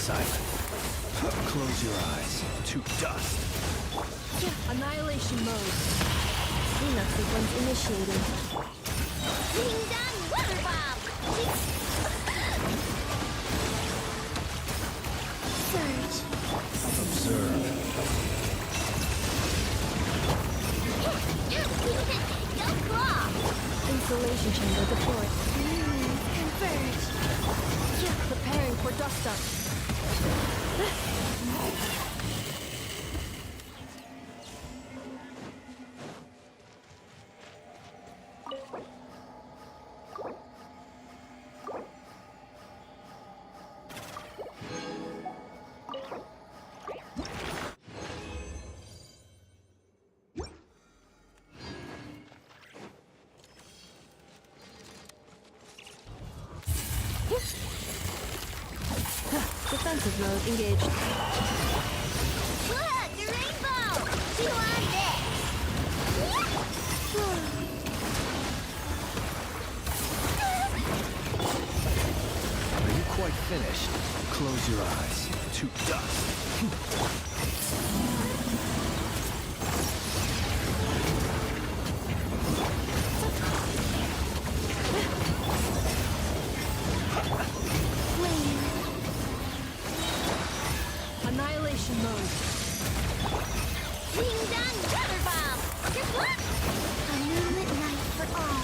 silent. Close your eyes to dust. Annihilation mode. Cleanup sequence initiated. Ding-dong water bomb! Surge. Observe. Go claw! Insulation chamber deployed. Converge. Preparing for dust up. Defensive mode engaged. Look! The rainbow! You want this? Are you quite finished? Close your eyes to dust. Annihilation mode. Ding-dong water bomb! Just what? A moonlit night for all.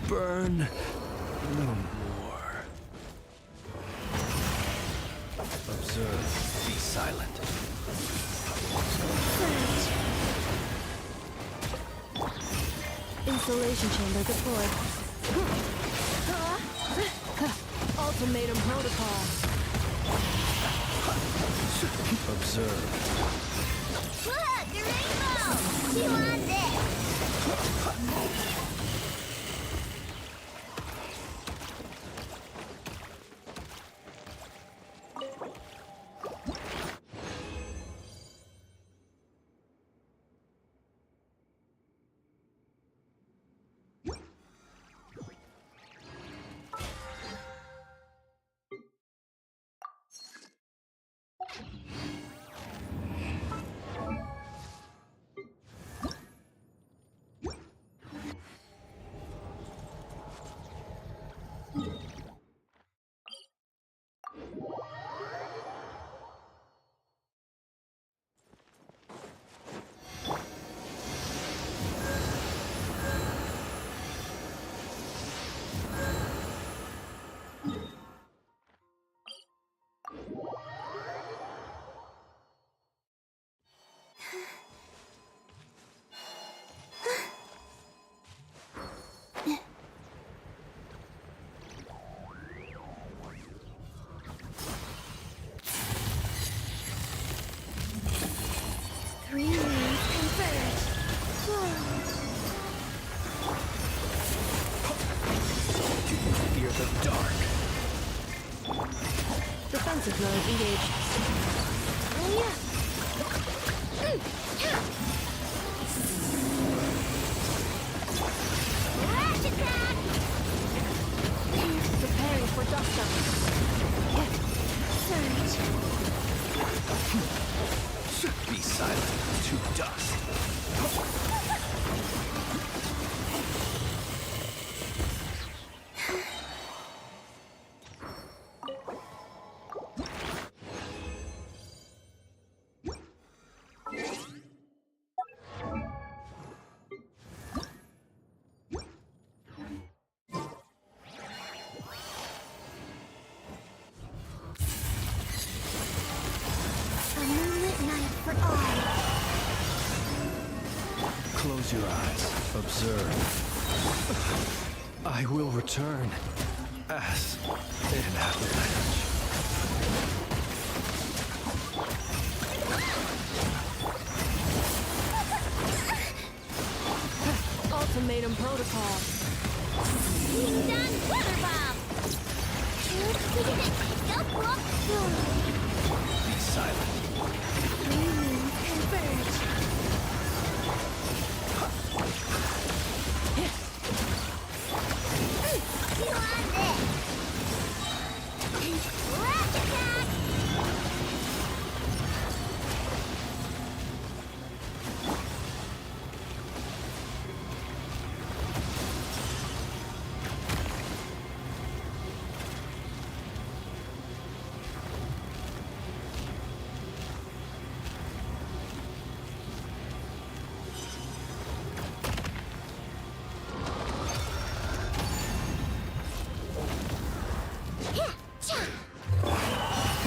Burn no more. Observe. Be silent. Insulation chamber deployed. Ultimatum protocol. Observe. Look! The rainbow! You want this? Three rings converge. Do you fear the dark? Defensive mode engaged. Flash attack! Preparing for dust up. Surge. Be silent to dust. A moonlit night for all. Close your eyes. Observe. I will return as an avalanche. Ultimatum protocol. Done weather bomb! Be silent. Converge. You on this! Left attack!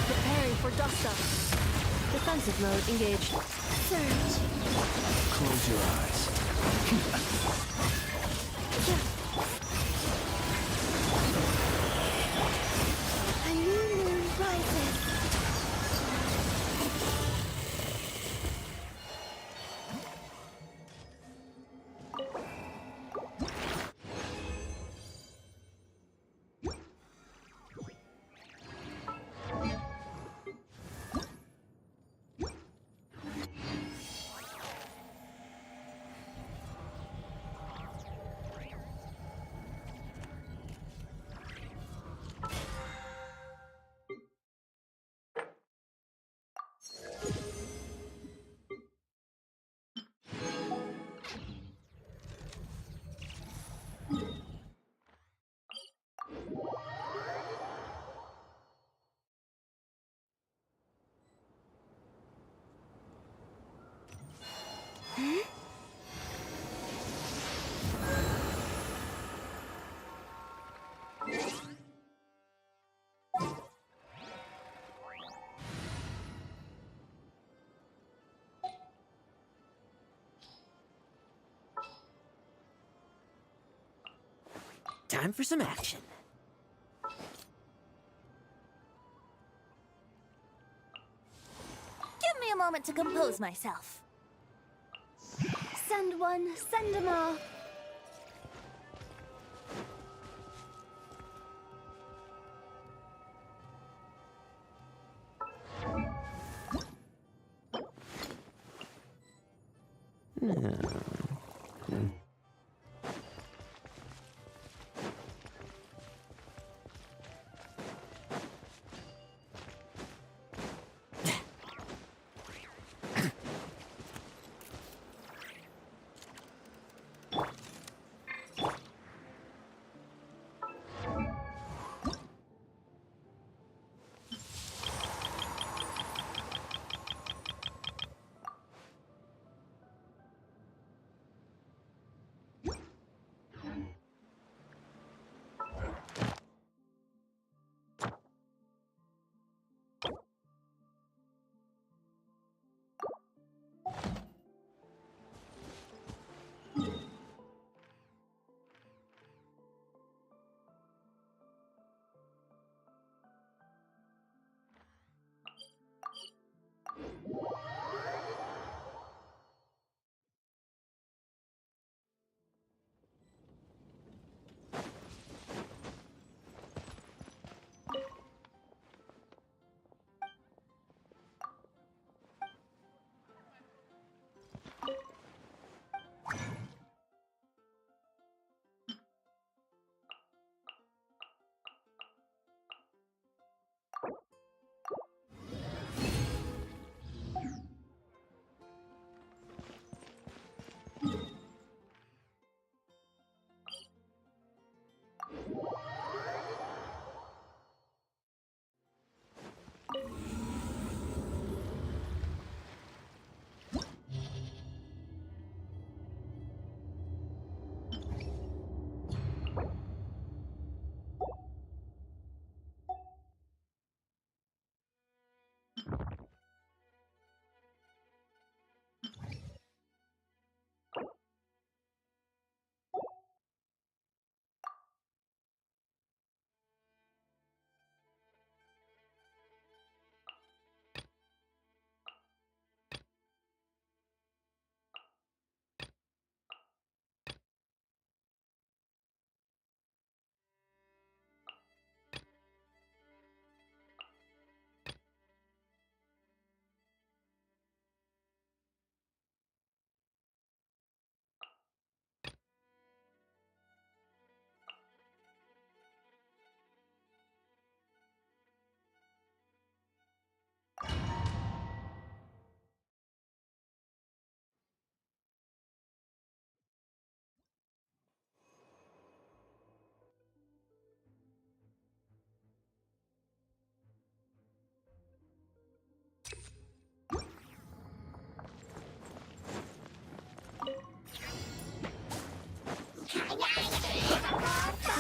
Preparing for dust-up. Defensive mode engaged. Surge. Close your eyes. A new moon rises. Time for some action. Give me a moment to compose myself. Send one, send them all.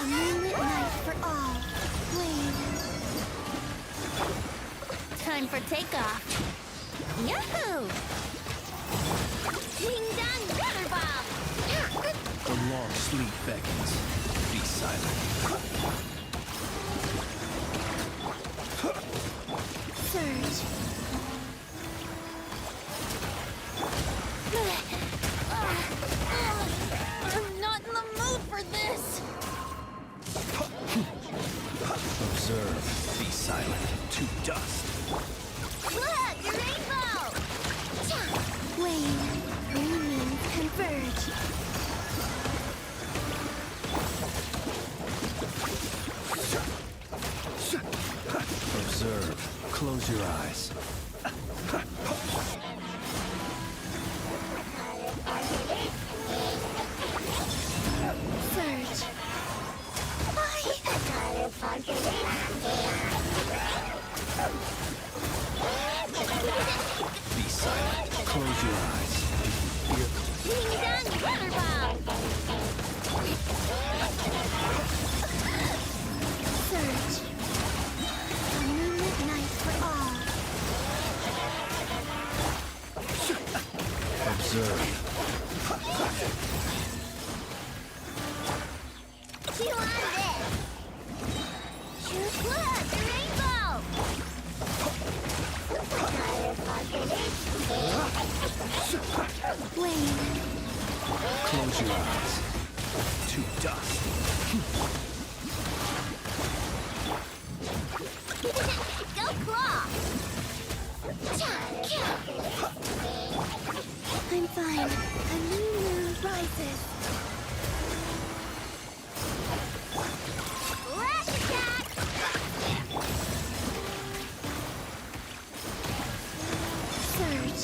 A moonlit night for all. Wayne. Time for takeoff. Yahoo! Ding dong, rubber bomb. The long sleep beckons. Be silent. Surge. I'm not in the mood for this. Observe. Be silent. To dust. Look, a rainbow! Wayne, green moons converge. Observe. Close your eyes. Surge. Be silent. Close your eyes. Ear Ding dong, rubber bomb. Surge. A moonlit night for all. Observe. You want it? Look, a rainbow! Wayne. Close your eyes. To dust. Go claw! I'm fine. A new moon rises. Lash attack! Surge.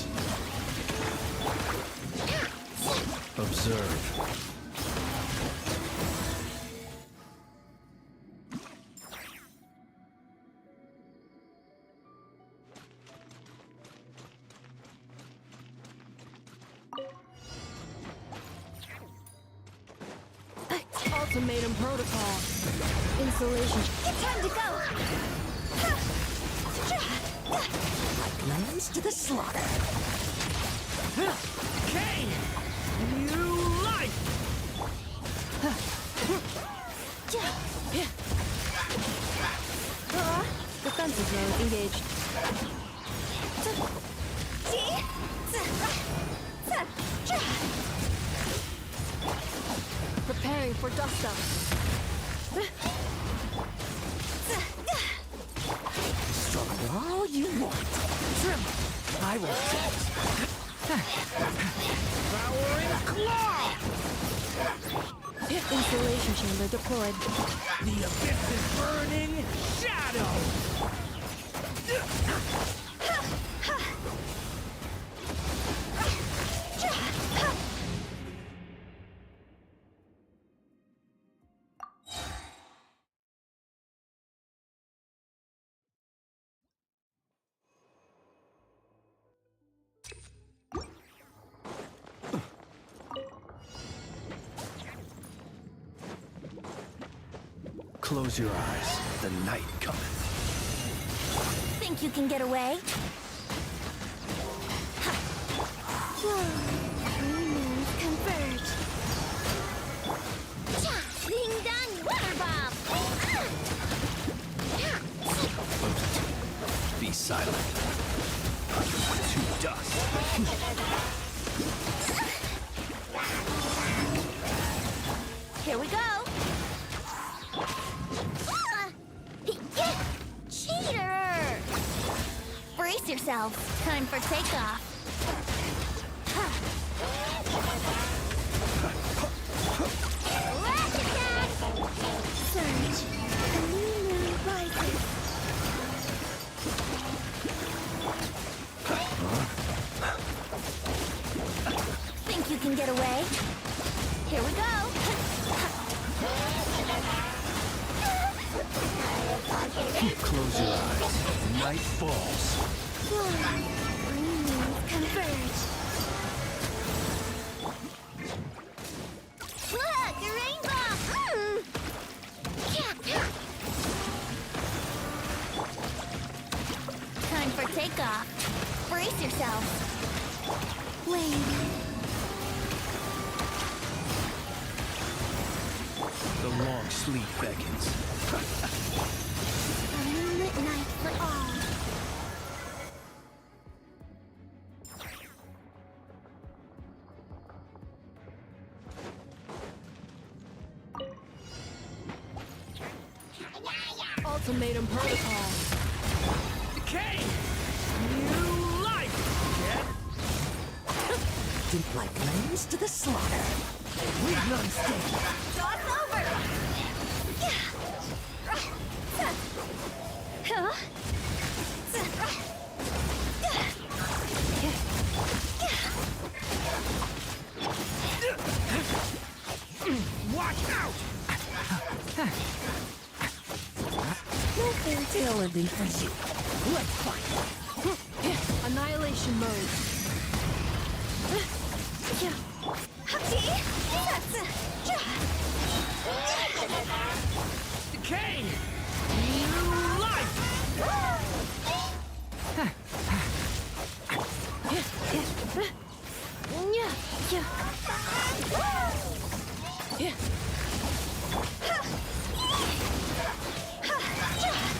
Observe. Ultimatum protocol. Insulation. It's time to go! Lambs to the slaughter. Kane! New life! Defensive mode engaged. Preparing for dust up. Struggle all you want. Trim. I will Powering claw! Insulation chamber deployed. The abyss is burning shadow! Close your eyes. The night cometh. Think you can get away? Green moons converge. Ding dong, water bomb! Be silent. To dust. Here we go! Cheater! Brace yourself. Time for takeoff. Lash attack! Surge. A new moon rises. Think you can get away? Here we go. Close your eyes. Night falls. Green moons converge. Look, a rainbow! takeoff. Brace yourself. Wait. The long sleep beckons. A moonlit night for all. Ultimatum protocol. Decay! New life! Deep like lambs to the slaughter. We've none stay. Jaw's over! Huh? Watch out! No fairy tale ending for you. Let's fight. Annihilation mode. Decay! New life!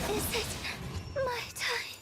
Is it my time?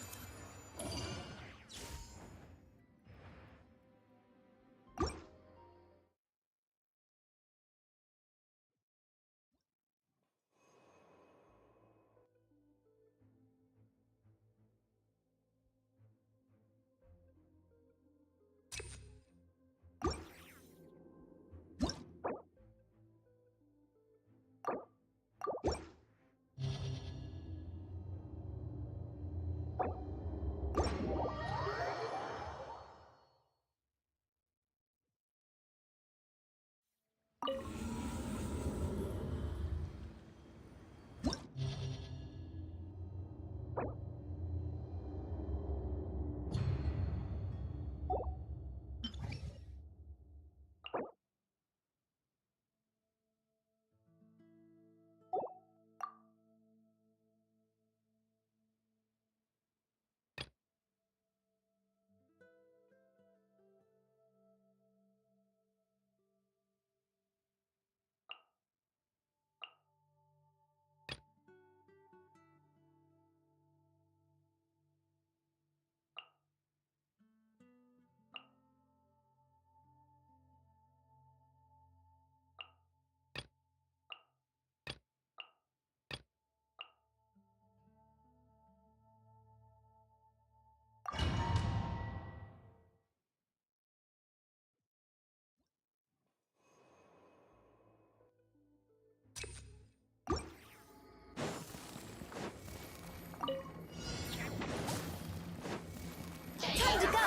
Time to go!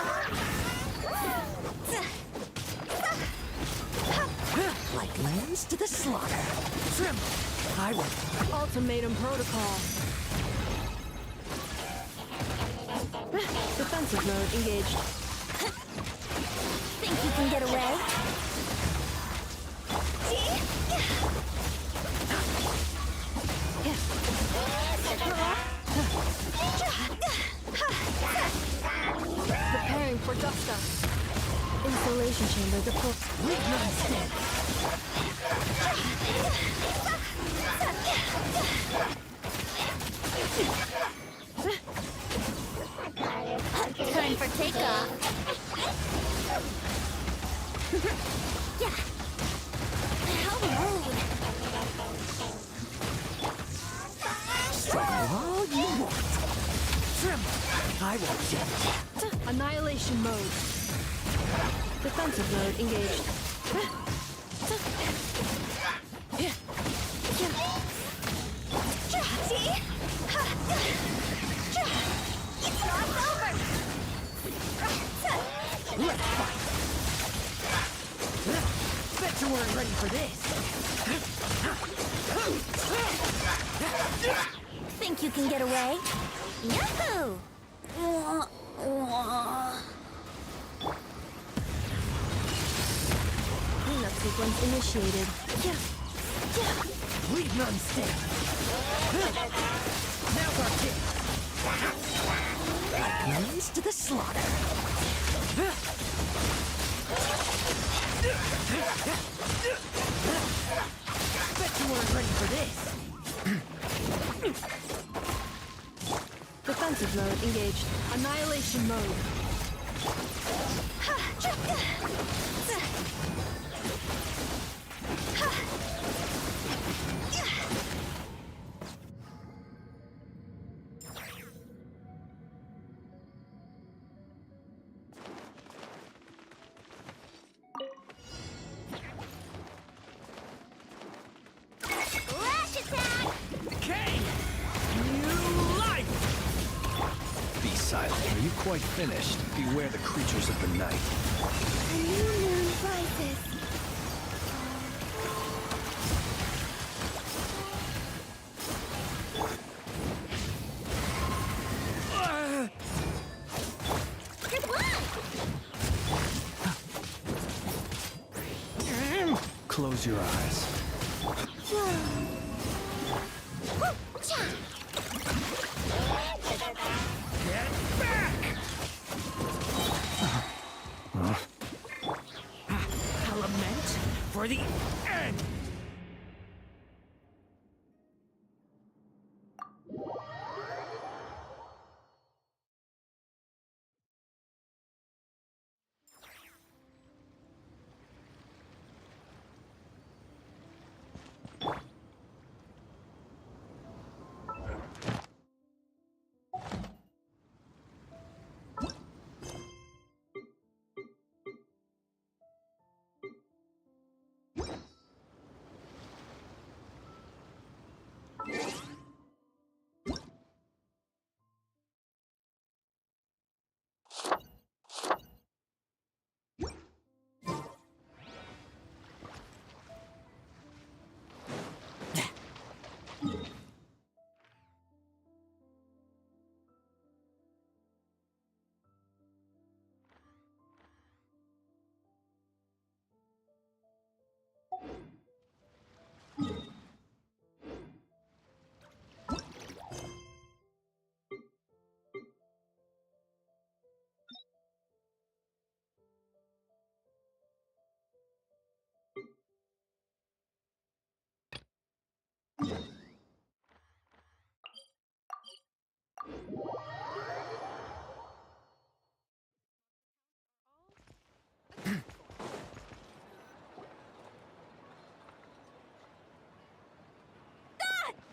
Like lambs to the slaughter. Tremble. I will. Ultimatum protocol. Defensive mode engaged. Think you can get away? Preparing for dust up. Installation chamber deployed. We've none stay. Time for takeoff. Yeah. How rude. Struggle all you want. Tremble. I won't judge. Annihilation mode. Defensive mode engaged. It's not over. Let's fight. Bet you weren't ready for this. Think you can get away? Yahoo! Cleanup sequence initiated. Leave none stay. Now's our chance. Humans to the slaughter. Bet you weren't ready for this. Defensive mode engaged. Annihilation mode. Lash attack! Kane! New life! Be silent. Are you quite finished? Beware the creatures of the night. A new moon rises. Good luck! Close your eyes. Get back! A lament for the end!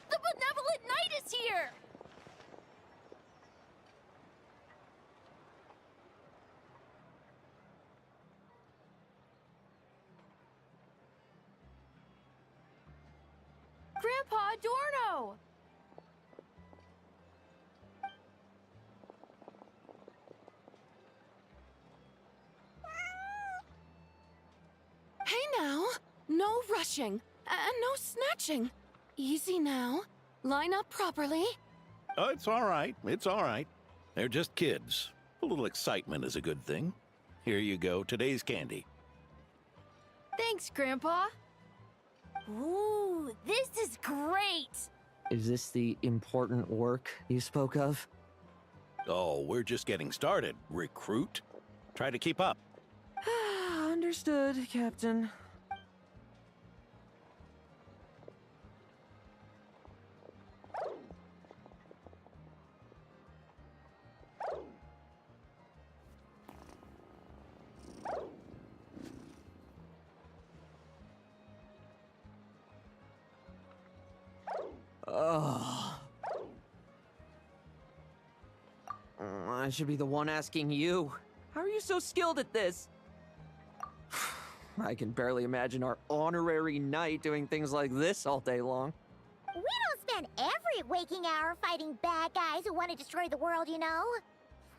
The benevolent knight is here! Grandpa Adorno! Hey now, no rushing, and no snatching. Easy now. Line up properly. Oh, it's all right. It's all right. They're just kids. A little excitement is a good thing. Here you go, today's candy. Thanks, Grandpa. Ooh, this is great! Is this the important work you spoke of? Oh, we're just getting started, recruit. Try to keep up. Understood, Captain. Oh. I should be the one asking you. How are you so skilled at this? I can barely imagine our honorary knight doing things like this all day long. We don't spend every waking hour fighting bad guys who want to destroy the world, you know?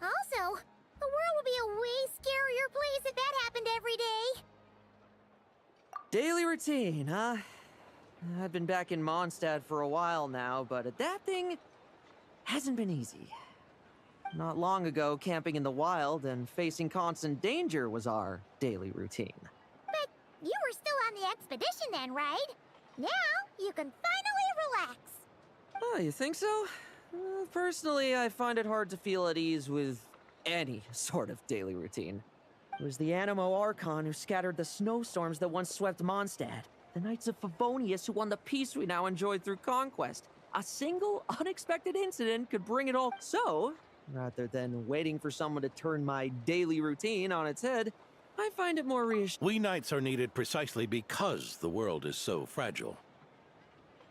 Also, the world would be a way scarier place if that happened every day. Daily routine, huh? I've been back in Mondstadt for a while now, but adapting hasn't been easy. Not long ago, camping in the wild and facing constant danger was our daily routine. But you were still on the expedition then, right? Now you can finally relax. Oh, you think so? Personally, I find it hard to feel at ease with any sort of daily routine. It was the Animo Archon who scattered the snowstorms that once swept Mondstadt. The Knights of Favonius who won the peace we now enjoy through conquest. A single unexpected incident could bring it all. So, rather than waiting for someone to turn my daily routine on its head, I find it more reassuring. We knights are needed precisely because the world is so fragile.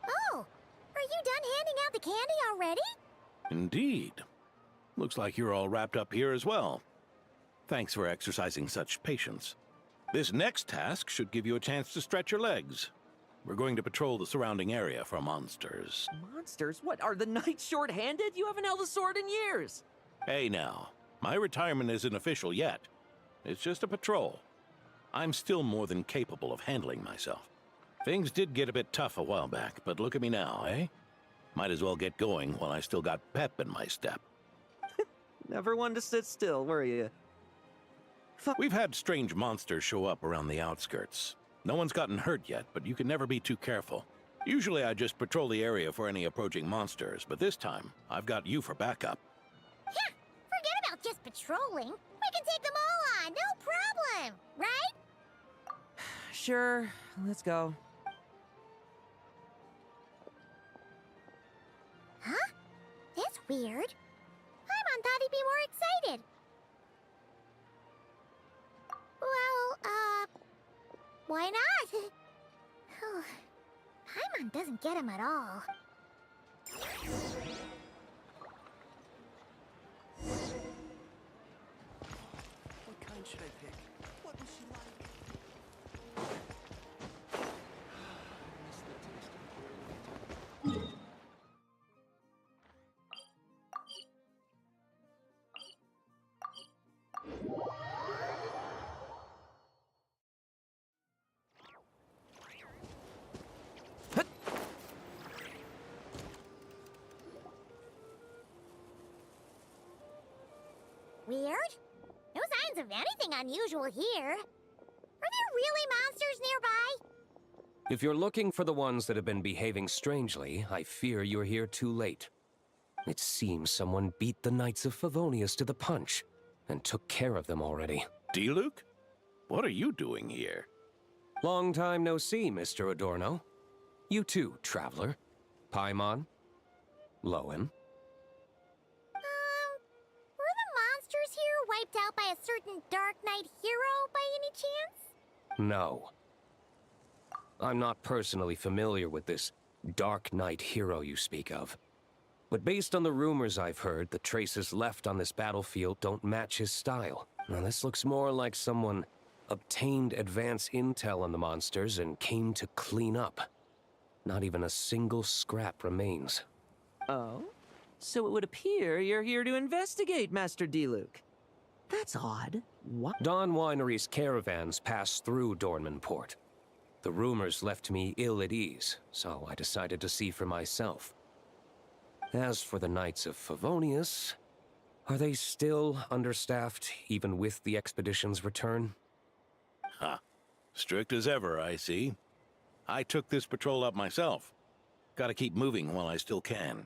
Oh, are you done handing out the candy already? Indeed. Looks like you're all wrapped up here as well. Thanks for exercising such patience. This next task should give you a chance to stretch your legs. We're going to patrol the surrounding area for monsters. Monsters? What, are the Knights short-handed? You haven't held a sword in years! Hey now, my retirement isn't official yet. It's just a patrol. I'm still more than capable of handling myself. Things did get a bit tough a while back, but look at me now, eh? Might as well get going while I still got pep in my step. Never one to sit still, were you? We've had strange monsters show up around the outskirts. No one's gotten hurt yet, but you can never be too careful. Usually I just patrol the area for any approaching monsters, but this time, I've got you for backup. Yeah, forget about just patrolling. We can take them all on, no problem, right? Sure, let's go. Huh? That's weird. Paimon thought he'd be more excited. Well, why not? Paimon doesn't get him at all. What kind should I pick? What was she like? Weird? No signs of anything unusual here. Are there really monsters nearby? If you're looking for the ones that have been behaving strangely, I fear you're here too late. It seems someone beat the Knights of Favonius to the punch, and took care of them already. D-Luke? What are you doing here? Long time no see, Mr. Adorno. You too, Traveler. Paimon. Lohen. Were the monsters here wiped out by a certain Dark Knight hero by any chance? No. I'm not personally familiar with this Dark Knight hero you speak of. But based on the rumors I've heard, the traces left on this battlefield don't match his style. Now this looks more like someone obtained advance intel on the monsters and came to clean up. Not even a single scrap remains. Oh? So it would appear you're here to investigate, Master D-Luke. That's odd. What? Dawn Winery's caravans passed through Dornman Port. The rumors left me ill at ease, so I decided to see for myself. As for the Knights of Favonius, are they still understaffed, even with the expedition's return? Ha. Strict as ever, I see. I took this patrol up myself. Gotta keep moving while I still can.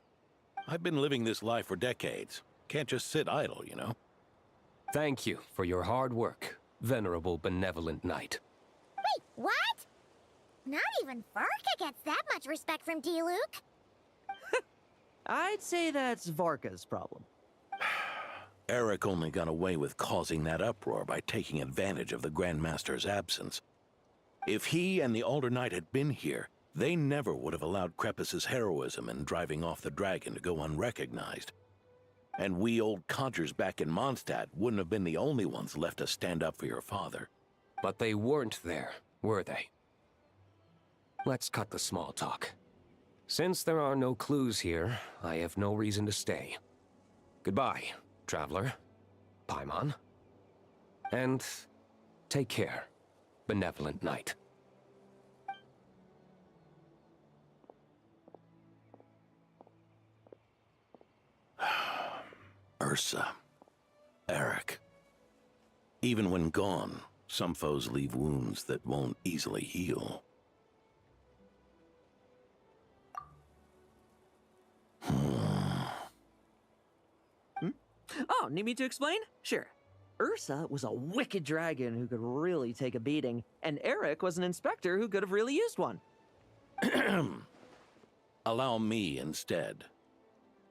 I've been living this life for decades. Can't just sit idle, you know? Thank you for your hard work, venerable benevolent knight. Wait, what? Not even Varka gets that much respect from D-Luke. I'd say that's Varka's problem. Eric only got away with causing that uproar by taking advantage of the Grandmaster's absence. If he and the Alder Knight had been here, they never would have allowed Krepus's heroism in driving off the dragon to go unrecognized. And we old codgers back in Mondstadt wouldn't have been the only ones left to stand up for your father. But they weren't there, were they? Let's cut the small talk. Since there are no clues here, I have no reason to stay. Goodbye, Traveler, Paimon. And take care, benevolent knight. Ursa. Eric. Even when gone, some foes leave wounds that won't easily heal. Oh, need me to explain? Sure. Ursa was a wicked dragon who could really take a beating, and Eric was an inspector who could have really used one. Allow me instead.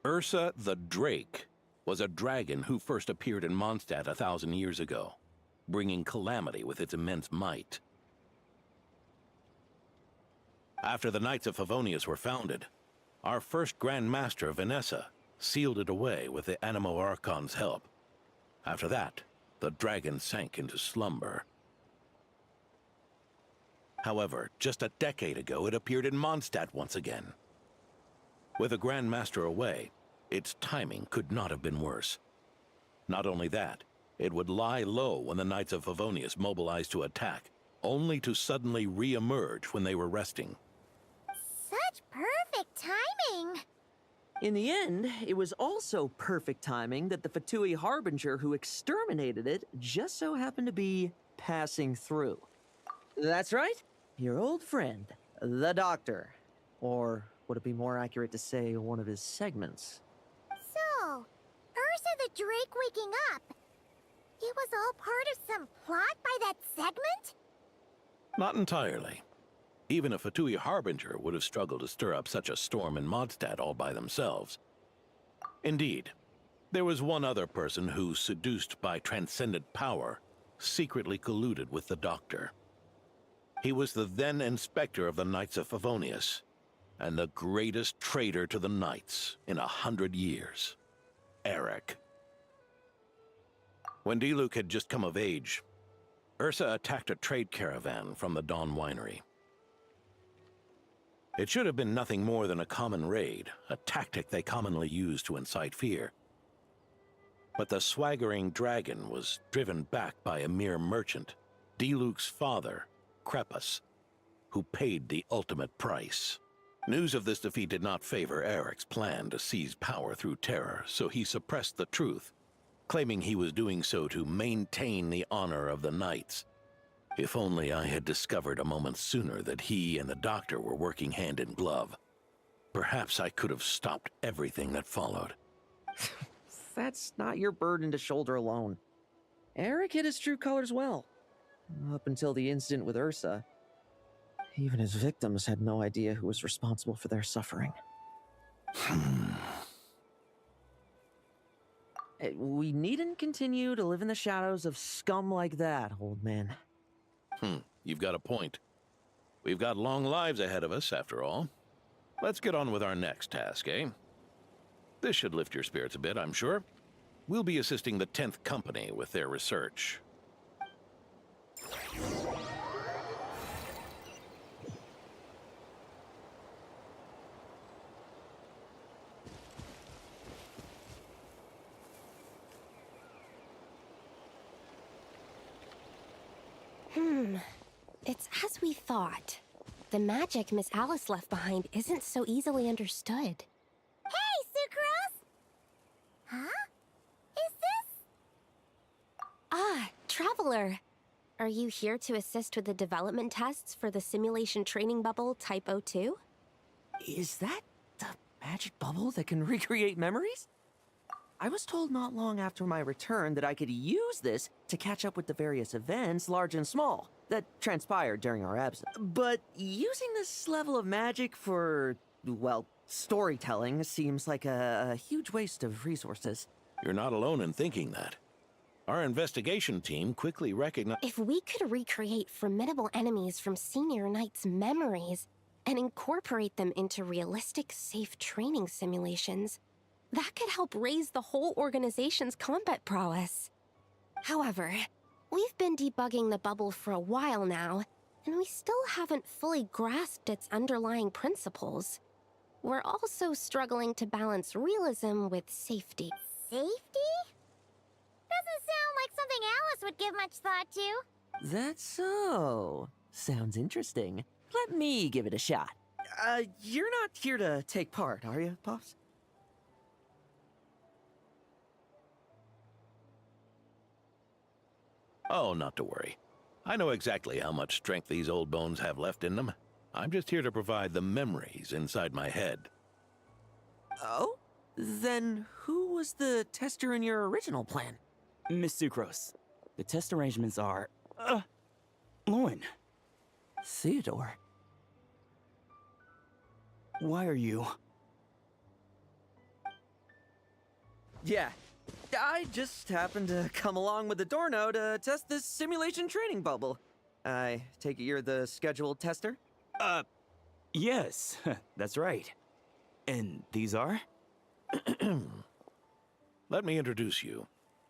Ursa the Drake was a dragon who first appeared in Mondstadt 1,000 years ago, bringing calamity with its immense might. After the Knights of Favonius were founded, our first Grand Master, Vanessa, sealed it away with the Animo Archon's help. After that, the dragon sank into slumber. However, just a decade ago, it appeared in Mondstadt once again. With the Grand Master away, its timing could not have been worse. Not only that, it would lie low when the Knights of Favonius mobilized to attack, only to suddenly re-emerge when they were resting. Such perfect timing! In the end, it was also perfect timing that the Fatui Harbinger who exterminated it just so happened to be passing through. That's right, your old friend, the Doctor. Or would it be more accurate to say one of his segments? So, Ursa the Drake waking up. It was all part of some plot by that segment? Not entirely. Even a Fatui Harbinger would have struggled to stir up such a storm in Mondstadt all by themselves. Indeed, there was one other person who, seduced by transcendent power, secretly colluded with the Doctor. He was the then Inspector of the Knights of Favonius, and the greatest traitor to the Knights in 100 years, Eric. When Diluc had just come of age, Ursa attacked a trade caravan from the Dawn Winery. It should have been nothing more than a common raid, a tactic they commonly use to incite fear. But the swaggering dragon was driven back by a mere merchant, Diluc's father, Crepus, who paid the ultimate price. News of this defeat did not favor Eric's plan to seize power through terror, so he suppressed the truth, claiming he was doing so to maintain the honor of the Knights. If only I had discovered a moment sooner that he and the Doctor were working hand in glove. Perhaps I could have stopped everything that followed. That's not your burden to shoulder alone. Eric hid his true colors well. Up until the incident with Ursa, even his victims had no idea who was responsible for their suffering. We needn't continue to live in the shadows of scum like that, old man. You've got a point. We've got long lives ahead of us, after all. Let's get on with our next task, eh? This should lift your spirits a bit, I'm sure. We'll be assisting the 10th Company with their research. It's as we thought. The magic Miss Alice left behind isn't so easily understood. Hey, Sucrose! Huh? Is this? Ah, Traveler. Are you here to assist with the development tests for the simulation training bubble Type 02? Is that the magic bubble that can recreate memories? I was told not long after my return that I could use this to catch up with the various events, large and small, that transpired during our absence. But using this level of magic for, well, storytelling seems like a huge waste of resources. You're not alone in thinking that. Our investigation team quickly recognized... If we could recreate formidable enemies from Senior Knight's memories and incorporate them into realistic, safe training simulations, that could help raise the whole organization's combat prowess. However, we've been debugging the bubble for a while now, and we still haven't fully grasped its underlying principles. We're also struggling to balance realism with safety. Safety? Doesn't sound like something Alice would give much thought to. That's so. Sounds interesting. Let me give it a shot. You're not here to take part, are you, Pops? Oh, not to worry. I know exactly how much strength these old bones have left in them. I'm just here to provide the memories inside my head. Oh? Then who was the tester in your original plan? Miss Sucrose, the test arrangements are... Lowen, Theodore. why are you... Yeah, I just happened to come along with the Dorno to test this simulation training bubble. I take it you're the scheduled tester? Yes, that's right. And these are? Let me introduce you.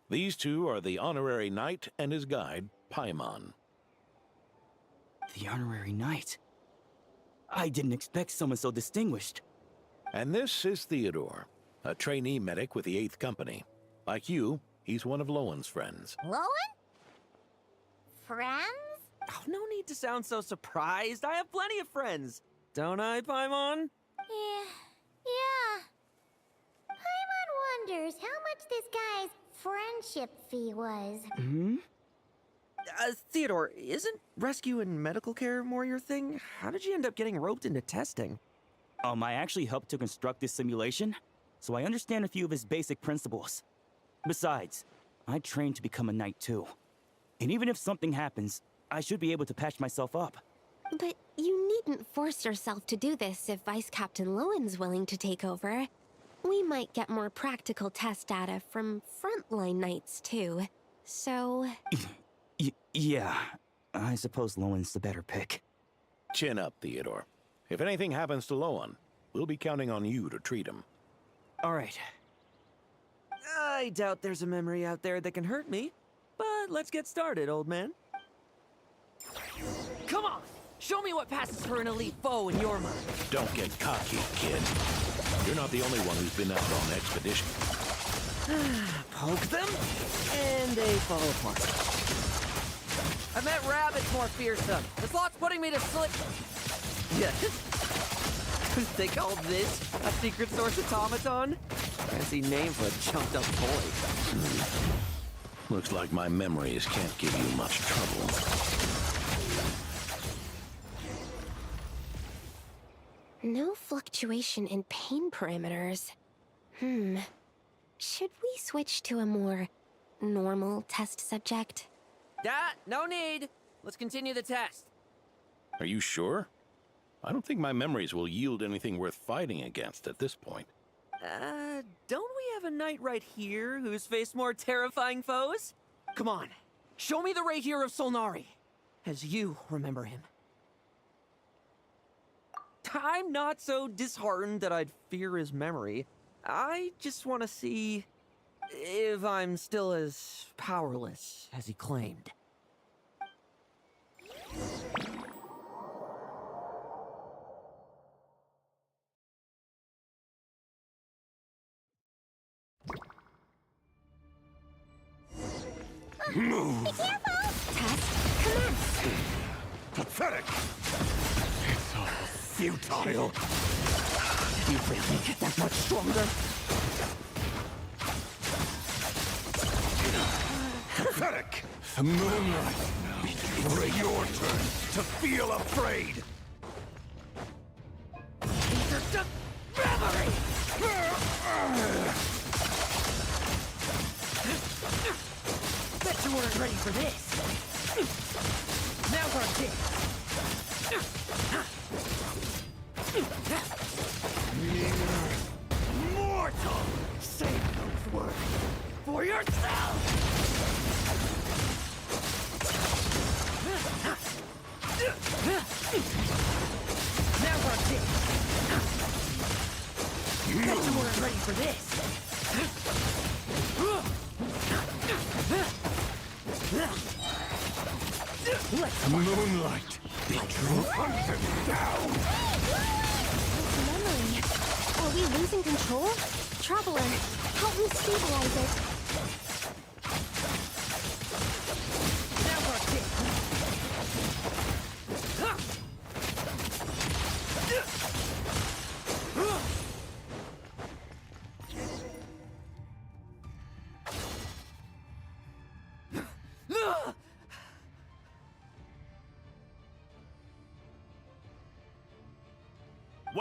These two are the honorary knight and his guide, Paimon. The honorary knight. I didn't expect someone so distinguished. And this is Theodore, a trainee medic with the 8th Company. Like you, he's one of Lohens' friends. Lowen? Friends? Oh, no need to sound so surprised. I have plenty of friends. Don't I, Paimon? Yeah. Paimon wonders how much this guy's friendship fee was. Theodore, isn't rescue and medical care more your thing? How did you end up getting roped into testing? I actually helped to construct this simulation, so I understand a few of its basic principles. Besides, I trained to become a knight too. And even if something happens, I should be able to patch myself up. But you needn't force yourself to do this if Vice Captain Lowen's willing to take over. We might get more practical test data from frontline knights too. So... Yeah, I suppose Lowen's the better pick. Chin up, Theodore. If anything happens to Lowen, we'll be counting on you to treat him. All right. I doubt there's a memory out there that can hurt me. But let's get started, old man. Come on! Show me what passes for an elite foe in your mind. Don't get cocky, kid. You're not the only one who's been out on expedition. Poke them, and they fall apart. I met rabbits more fearsome. This lot's putting me to sleep. Yeah. They called this a secret source automaton? Fancy name for a chunked up toy. Looks like my memories can't give you much trouble. no fluctuation in pain parameters. Should we switch to a more normal test subject? No need. Let's continue the test. Are you sure? I don't think my memories will yield anything worth fighting against at this point. Don't we have a knight right here who's faced more terrifying foes? Come on, show me the Rahier of Solnari, as you remember him. I'm not so disheartened that I'd fear his memory. I just want to see if I'm still as powerless as he claimed. Be careful! Test commence! Pathetic! It's all futile. Did you really get that much stronger? Pathetic! The moonlight. It's your turn to feel afraid. These are just memory! Bet you weren't ready for this. Now's our chance. Mortal! Say those words For yourself! Now's our chance. Bet you weren't ready for this. moonlight. It hunts him down. Memory. Are we losing control? Traveler, help me stabilize it. Now's our chance.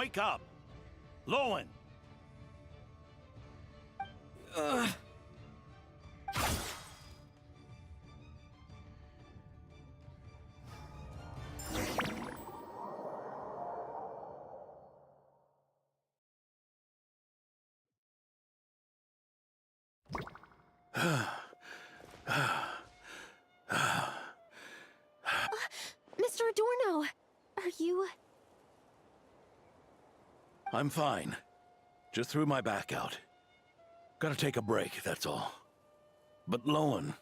Wake up! Lowen! Mr. Adorno, are you... I'm fine. Just threw my back out. Gotta take a break, that's all. But Lowen...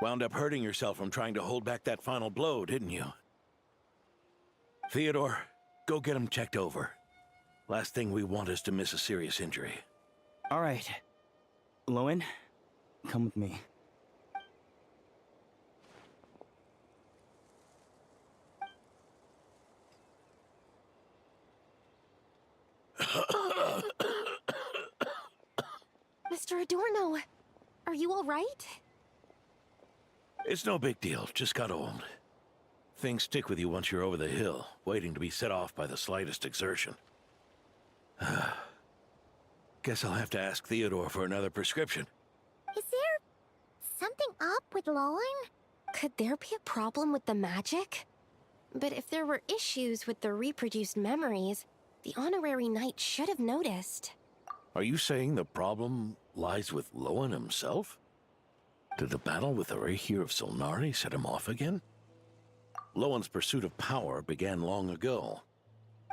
wound up hurting yourself from trying to hold back that final blow, didn't you? Theodore, go get him checked over. Last thing we want is to miss a serious injury. All right. Lowen, come with me. Mr. Adorno, are you all right? It's no big deal, just got old. Things stick with you once you're over the hill, waiting to be set off by the slightest exertion. Guess I'll have to ask Theodore for another prescription. Is there something up with Lowen? Could there be a problem with the magic? But if there were issues with the reproduced memories, the honorary knight should have noticed. Are you saying the problem lies with Lowen himself? Did the battle with the Rahir of Solnari set him off again? Lowen's pursuit of power began long ago.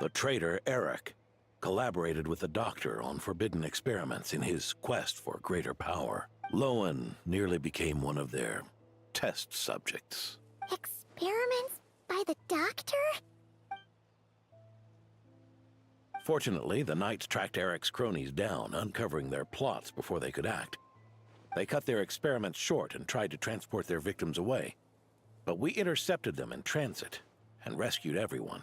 The traitor, Eric, collaborated with the Doctor on forbidden experiments in his quest for greater power. Lowen nearly became one of their test subjects. Experiments by the Doctor? Fortunately, the Knights tracked Eric's cronies down, uncovering their plots before they could act. They cut their experiments short and tried to transport their victims away. But we intercepted them in transit and rescued everyone.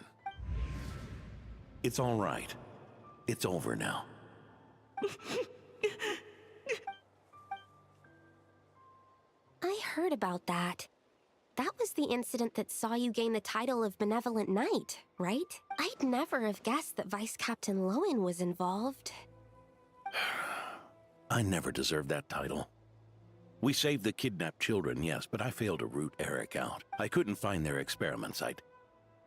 It's all right. It's over now. I heard about that. That was the incident that saw you gain the title of Benevolent Knight, right? I'd never have guessed that Vice Captain Lowen was involved. I never deserved that title. We saved the kidnapped children, yes, but I failed to root Eric out. I couldn't find their experiment site,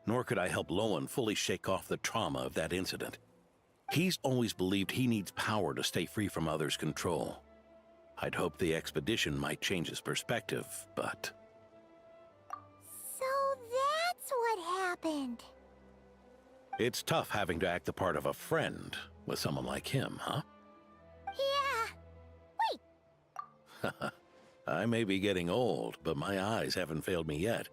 nor could I help Lowen fully shake off the trauma of that incident. He's always believed he needs power to stay free from others' control. I'd hoped the expedition might change his perspective, but... So that's what happened. It's tough having to act the part of a friend with someone like him, huh? Yeah. I may be getting old, but my eyes haven't failed me yet.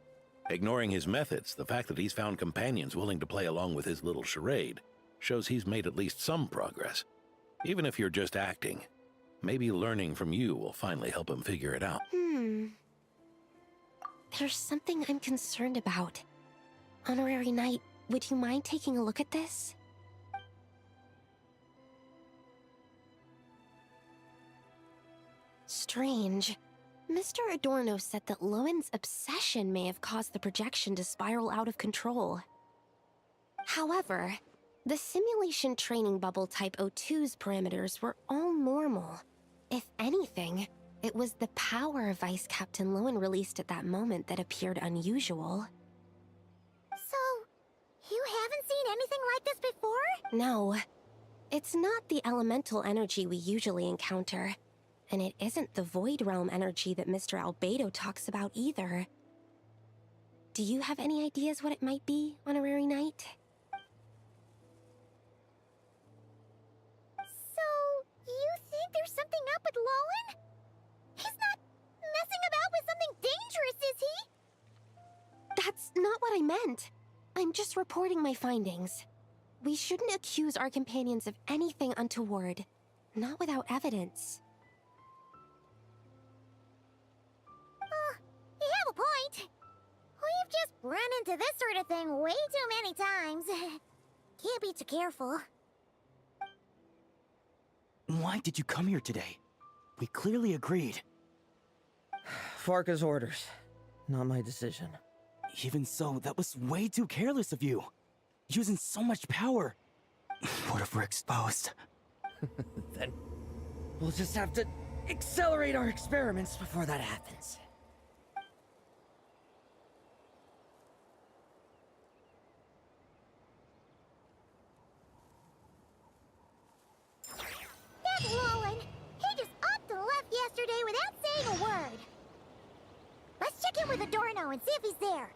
Ignoring his methods, the fact that he's found companions willing to play along with his little charade shows he's made at least some progress. Even if you're just acting, maybe learning from you will finally help him figure it out. There's something I'm concerned about. Honorary Knight, would you mind taking a look at this? Strange. Mr. Adorno said that Lowen's obsession may have caused the projection to spiral out of control. However, the simulation training bubble Type O2's parameters were all normal. If anything, it was the power Vice Captain Lowen released at that moment that appeared unusual. So, you haven't seen anything like this before? No, it's not the elemental energy we usually encounter. And it isn't the Void Realm energy that Mr. Albedo talks about either. Do you have any ideas what it might be, Honorary Knight? So, you think there's something up with Lowen? He's not messing about with something dangerous, is he? That's not what I meant. I'm just reporting my findings. We shouldn't accuse our companions of anything untoward, not without evidence. You have a point. We've just run into this sort of thing way too many times. Can't be too careful. Why did you come here today? We clearly agreed. Farka's orders. Not my decision. Even so, that was way too careless of you. Using so much power. What if we're exposed? Then we'll just have to accelerate our experiments before that happens. That Lowen, he just upped and left yesterday without saying a word. Let's check in with Adorno and see if he's there.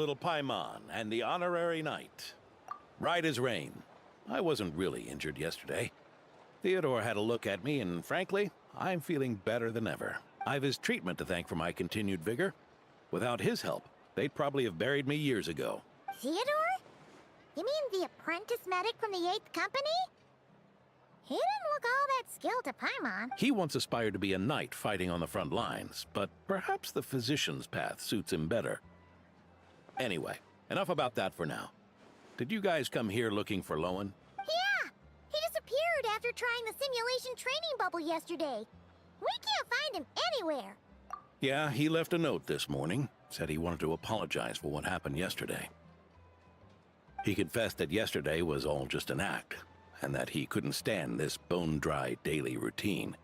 little Paimon and the honorary knight. Right as rain. I wasn't really injured yesterday. Theodore had a look at me, and frankly, I'm feeling better than ever. I've his treatment to thank for my continued vigor. Without his help, they'd probably have buried me years ago. Theodore? You mean the apprentice medic from the 8th Company? He didn't look all that skilled to Paimon. He once aspired to be a knight fighting on the front lines, but perhaps the physician's path suits him better. Anyway, enough about that for now. Did you guys come here looking for Lowen? Yeah! He disappeared after trying the simulation training bubble yesterday. We can't find him anywhere. Yeah, he left a note this morning. Said he wanted to apologize for what happened yesterday. He confessed that yesterday was all just an act, and that he couldn't stand this bone-dry daily routine.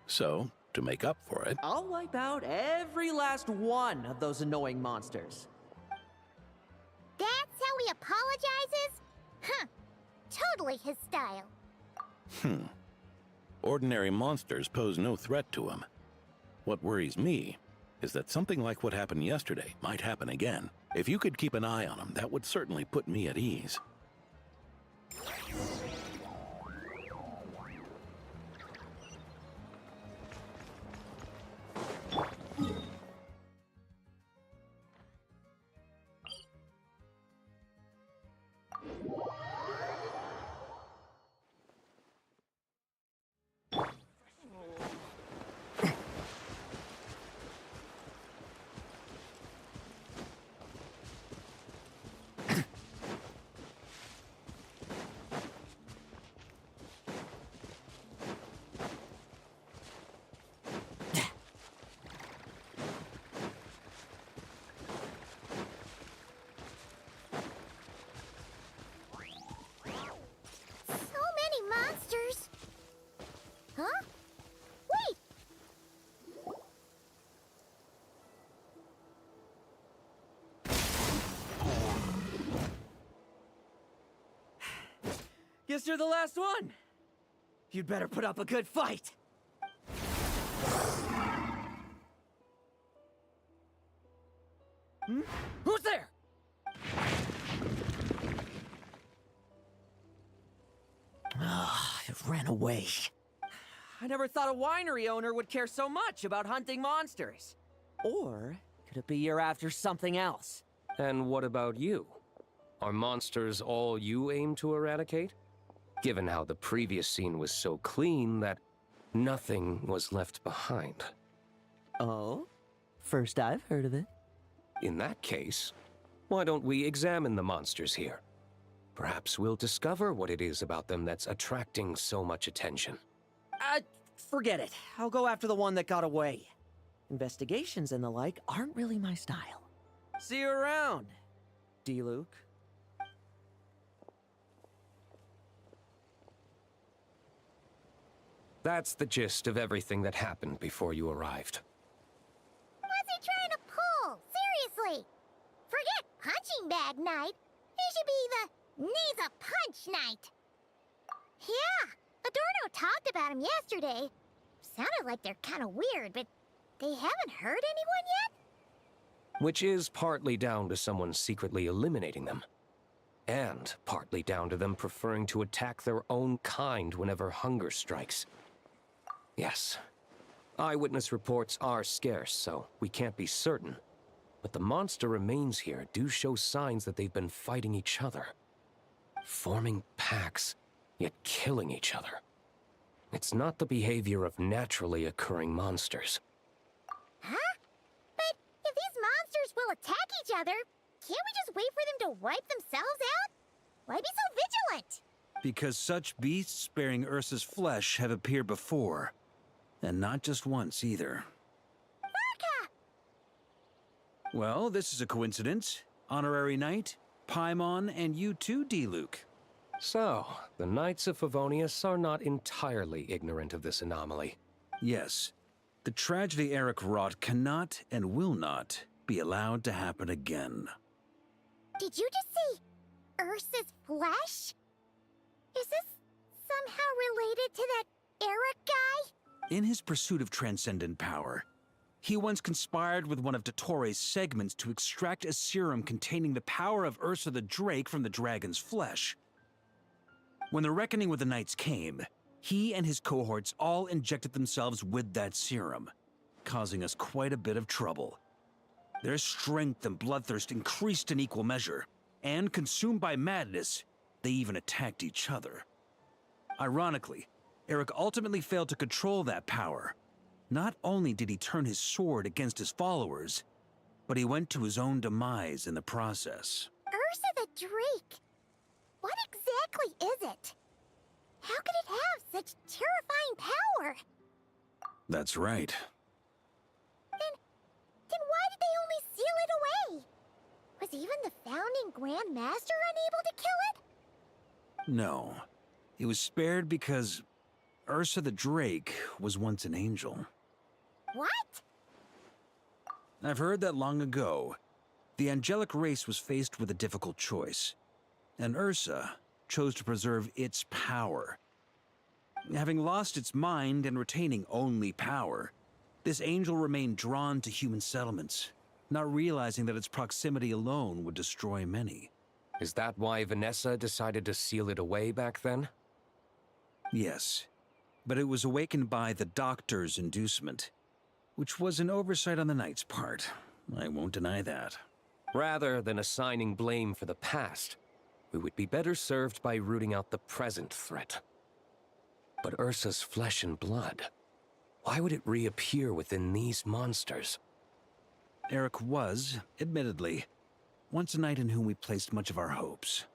So, to make up for it... I'll wipe out every last one of those annoying monsters. That's how he apologizes? Huh. Totally his style. Ordinary monsters pose no threat to him. What worries me is that something like what happened yesterday might happen again. If you could keep an eye on him, that would certainly put me at ease. So many monsters. Huh? Wait! Guess you're the last one. You'd better put up a good fight. Who's there? It ran away. I never thought a winery owner would care so much about hunting monsters. Or could it be you're after something else? And what about you? Are monsters all you aim to eradicate? Given how the previous scene was so clean that nothing was left behind. Oh? First I've heard of it. In that case, why don't we examine the monsters here? Perhaps we'll discover what it is about them that's attracting so much attention. Forget it. I'll go after the one that got away. Investigations and the like aren't really my style. See you around, D-Luke. That's the gist of everything that happened before you arrived. What's he trying to pull? Seriously! Forget punching bag night. He should be the needs a punch night. Yeah, Adorno talked about him yesterday. Sounded like they're kind of weird, but they haven't hurt anyone yet? Which is partly down to someone secretly eliminating them. And partly down to them preferring to attack their own kind whenever hunger strikes. Yes, eyewitness reports are scarce, so we can't be certain. But the monster remains here do show signs that they've been fighting each other. Forming packs, yet killing each other. It's not the behavior of naturally occurring monsters. Huh? But if these monsters will attack each other, can't we just wait for them to wipe themselves out? Why be so vigilant? Because such beasts bearing Ursa's flesh have appeared before. And not just once, either. Varka! Well, this is a coincidence. Honorary Knight, Paimon, and you too, D-Luke. So, the Knights of Favonius are not entirely ignorant of this anomaly. Yes. The tragedy Eric wrought cannot and will not be allowed to happen again. Did you just say Ursa's flesh? Is this somehow related to that Eric guy? In his pursuit of transcendent power, He once conspired with one of Dottoro's segments to extract a serum containing the power of Ursa the Drake from the dragon's flesh. When the reckoning with the Knights came, he and his cohorts all injected themselves with that serum, causing us quite a bit of trouble. Their strength and bloodthirst increased in equal measure, and consumed by madness, they even attacked each other. Ironically, Eric ultimately failed to control that power. Not only did he turn his sword against his followers, but he went to his own demise in the process. Ursa the Drake! What exactly is it? How could it have such terrifying power? That's right. Then why did they only seal it away? Was even the founding Grand Master unable to kill it? No. It was spared because Ursa the Drake was once an angel. What? I've heard that long ago, the angelic race was faced with a difficult choice, and Ursa chose to preserve its power. Having lost its mind and retaining only power, this angel remained drawn to human settlements, not realizing that its proximity alone would destroy many. Is that why Vanessa decided to seal it away back then? Yes, but it was awakened by the Doctor's inducement, which was an oversight on the Knight's part. I won't deny that. Rather than assigning blame for the past, we would be better served by rooting out the present threat. But Ursa's flesh and blood, why would it reappear within these monsters? Eric was, admittedly, once a knight in whom we placed much of our hopes.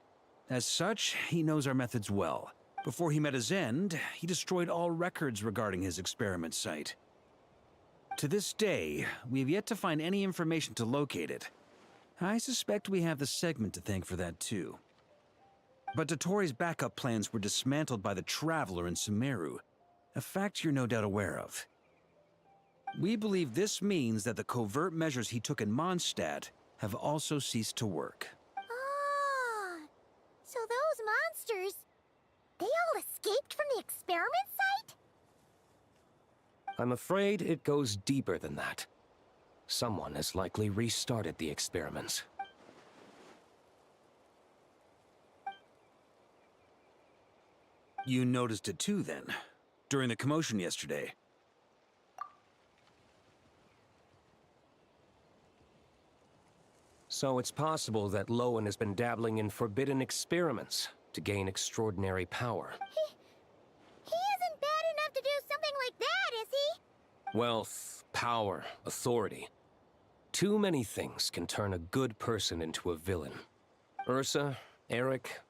As such, he knows our methods well. Before he met his end, he destroyed all records regarding his experiment site. To this day, we have yet to find any information to locate it. I suspect we have the segment to thank for that too. But Dottoro's backup plans were dismantled by the Traveler in Sumeru, a fact you're no doubt aware of. We believe this means that the covert measures he took in Mondstadt have also ceased to work. Ah, so those monsters, they all escaped from the experiment site? I'm afraid it goes deeper than that. Someone has likely restarted the experiments. You noticed it too, then, during the commotion yesterday. So it's possible that Lowen has been dabbling in forbidden experiments to gain extraordinary power. He isn't bad enough to do something like that, is he? Wealth, power, authority. Too many things can turn a good person into a villain. Ursa, Eric,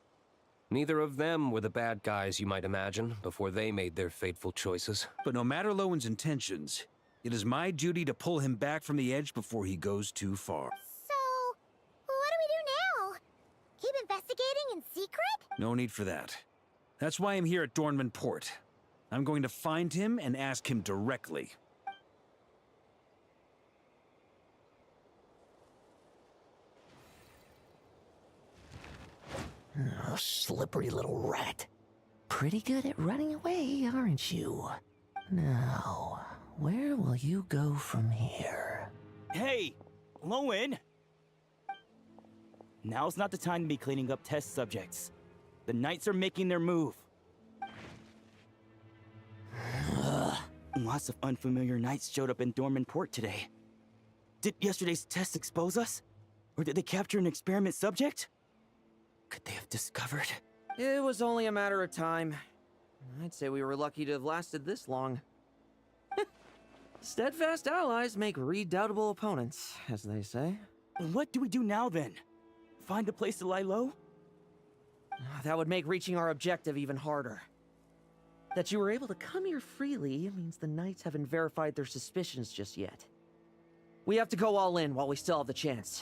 neither of them were the bad guys you might imagine before they made their fateful choices. But no matter Lowen's intentions, it is my duty to pull him back from the edge before he goes too far. So, what do we do now? Keep investigating in secret? No need for that. That's why I'm here at Dornman Port. I'm going to find him and ask him directly. Oh, slippery little rat. Pretty good at running away, aren't you? Now, where will you go from here? Hey, Lowen! Now's not the time to be cleaning up test subjects. The Knights are making their move. Lots of unfamiliar Knights showed up in Dorman Port today. Did yesterday's test expose us? Or did they capture an experiment subject? Could they have discovered? It was only a matter of time. I'd say we were lucky to have lasted this long. Steadfast allies make redoubtable opponents, as they say. What do we do now then? Find a place to lie low? That would make reaching our objective even harder. That you were able to come here freely means the Knights haven't verified their suspicions just yet. We have to go all in while we still have the chance.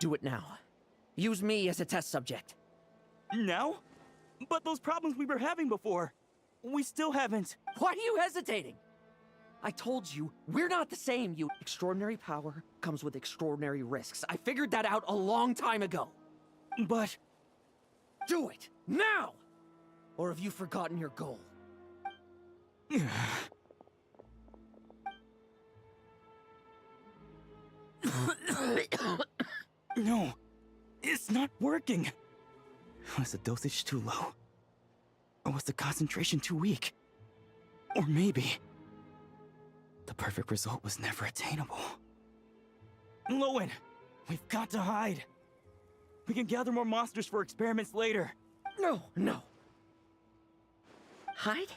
Do it now. Use me as a test subject. Now? But those problems we were having before, we still haven't. Why are you hesitating? I told you, we're not the same, you. Extraordinary power comes with extraordinary risks. I figured that out a long time ago. But... Do it, now! Or have you forgotten your goal? No, it's not working. Was the dosage too low? Or was the concentration too weak? Or maybe the perfect result was never attainable. Lowen, we've got to hide. We can gather more monsters for experiments later. No. Hide?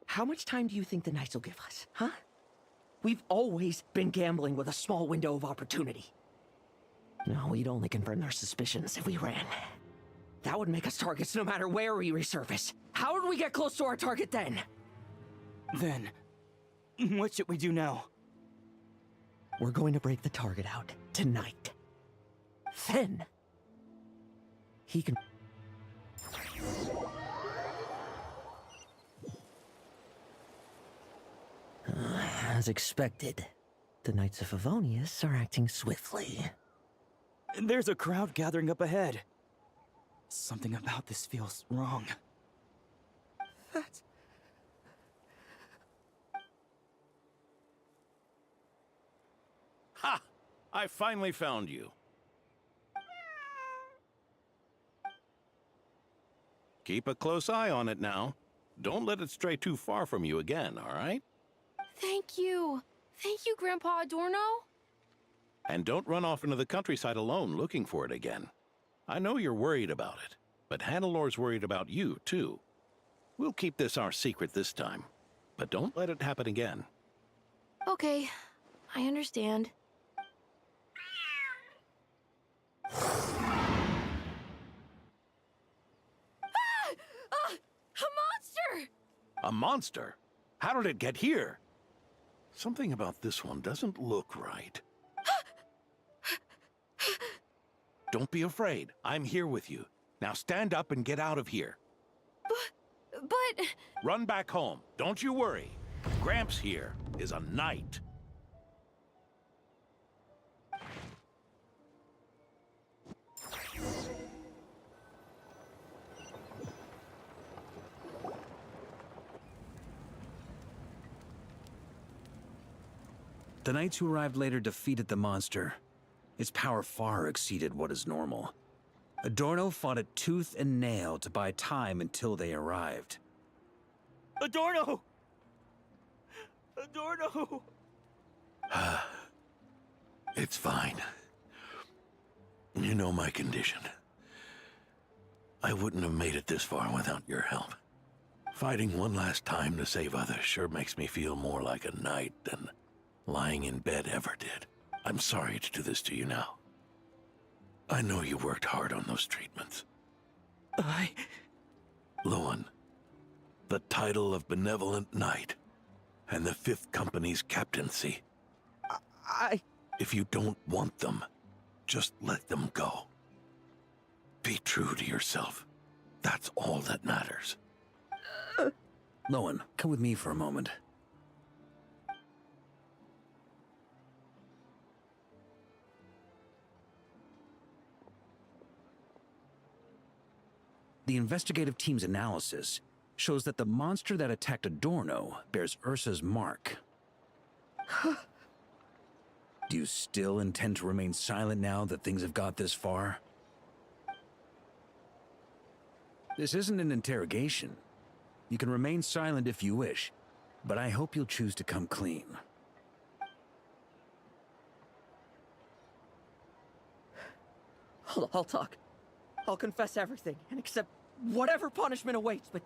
How much time do you think the Knights will give us, huh? We've always been gambling with a small window of opportunity. No, we'd only confirm their suspicions if we ran. That would make us targets no matter where we resurface. How would we get close to our target then? Then, what should we do now? We're going to break the target out tonight. Then, he can... As expected, the Knights of Favonius are acting swiftly. There's a crowd gathering up ahead. Something about this feels wrong. That's... Ha! I finally found you. Keep a close eye on it now. Don't let it stray too far from you again, all right? Thank you. Thank you, Grandpa Adorno. And don't run off into the countryside alone looking for it again. I know you're worried about it, but Hannelor's worried about you, too. We'll keep this our secret this time, but don't let it happen again. Okay, I understand. A monster! A monster? How did it get here? Something about this one doesn't look right. Don't be afraid. I'm here with you. Now stand up and get out of here. But... Run back home. Don't you worry. Gramps here is a knight. The knights who arrived later defeated the monster. Its power far exceeded what is normal. Adorno fought it tooth and nail to buy time until they arrived. Adorno! Adorno! It's fine. You know my condition. I wouldn't have made it this far without your help. Fighting one last time to save others sure makes me feel more like a knight than lying in bed ever did. I'm sorry to do this to you now. I know you worked hard on those treatments. Lowen, the title of Benevolent Knight and the Fifth Company's captaincy. If you don't want them, just let them go. Be true to yourself. That's all that matters. Lowen, come with me for a moment. The investigative team's analysis shows that the monster that attacked Adorno bears Ursa's mark. Do you still intend to remain silent now that things have got this far? This isn't an interrogation. You can remain silent if you wish, but I hope you'll choose to come clean. I'll talk. I'll confess everything and accept whatever punishment awaits, but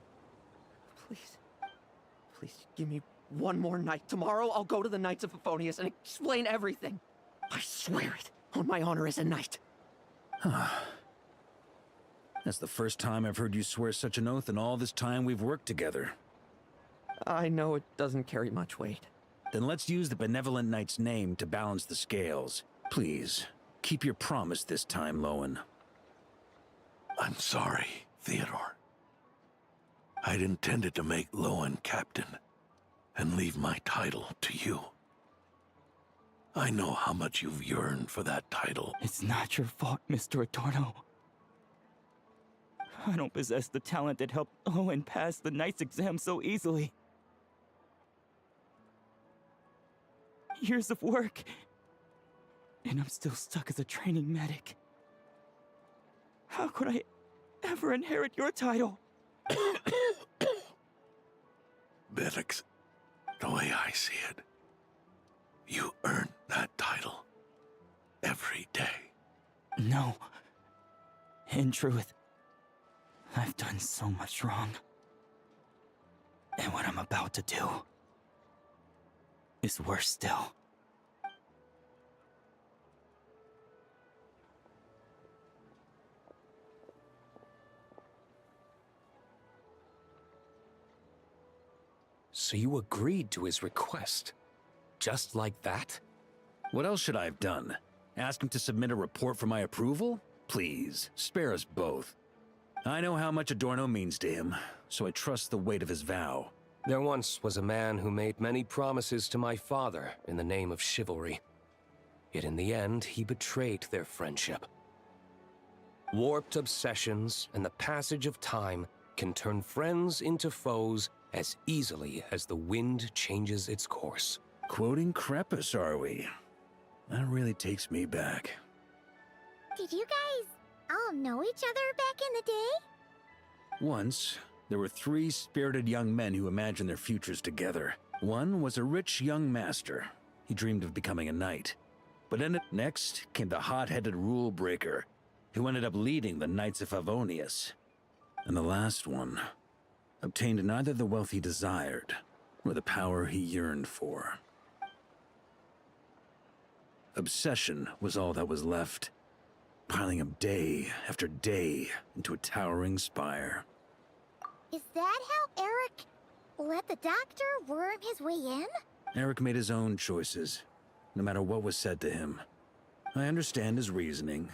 please give me one more night. Tomorrow I'll go to the Knights of Favonius and explain everything. I swear it on my honor as a knight. That's the first time I've heard you swear such an oath in all this time we've worked together. I know it doesn't carry much weight. Then let's use the Benevolent Knight's name to balance the scales. Please, keep your promise this time, Lowen. I'm sorry, Theodore. I'd intended to make Lowen captain and leave my title to you. I know how much you've yearned for that title. It's not your fault, Mr. Adorno. I don't possess the talent that helped Owen pass the Knight's exam so easily. Years of work, And I'm still stuck as a training medic. How could I ever inherit your title? Billix, the way I see it, you earned that title every day. No. In truth, I've done so much wrong. And what I'm about to do is worse still. So you agreed to his request? Just like that? What else should I have done? Ask him to submit a report for my approval? Please, spare us both. I know how much Adorno means to him, so I trust the weight of his vow. There once was a man who made many promises to my father in the name of chivalry. Yet in the end, he betrayed their friendship. Warped obsessions and the passage of time can turn friends into foes as easily as the wind changes its course. Quoting Crepus, are we? That really takes me back. Did you guys all know each other back in the day? Once, there were 3 spirited young men who imagined their futures together. One was a rich young master. He dreamed of becoming a knight. But then next came the hot-headed rule breaker, who ended up leading the Knights of Favonius. And the last one obtained neither the wealth he desired, nor the power he yearned for. Obsession was all that was left, piling up day after day into a towering spire. Is that how Eric let the doctor worm his way in? Eric made his own choices, no matter what was said to him. I understand his reasoning,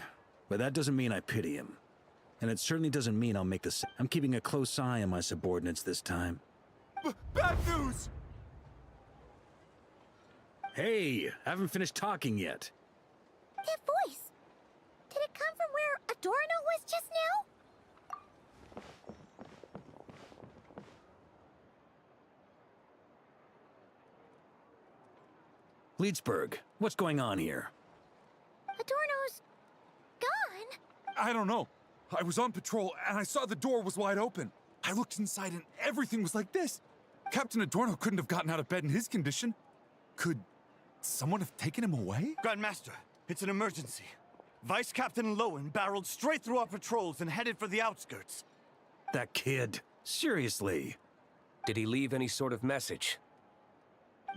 but that doesn't mean I pity him. And it certainly doesn't mean I'll make the same. I'm keeping a close eye on my subordinates this time. Bad news! Hey, haven't finished talking yet. That voice! Did it come from where Adorno was just now? Leedsburg, what's going on here? Adorno's gone? I don't know. I was on patrol and I saw the door was wide open. I looked inside and everything was like this. Captain Adorno couldn't have gotten out of bed in his condition. Could someone have taken him away? Grandmaster, it's an emergency. Vice Captain Lowen barreled straight through our patrols and headed for the outskirts. That kid. Seriously. Did he leave any sort of message?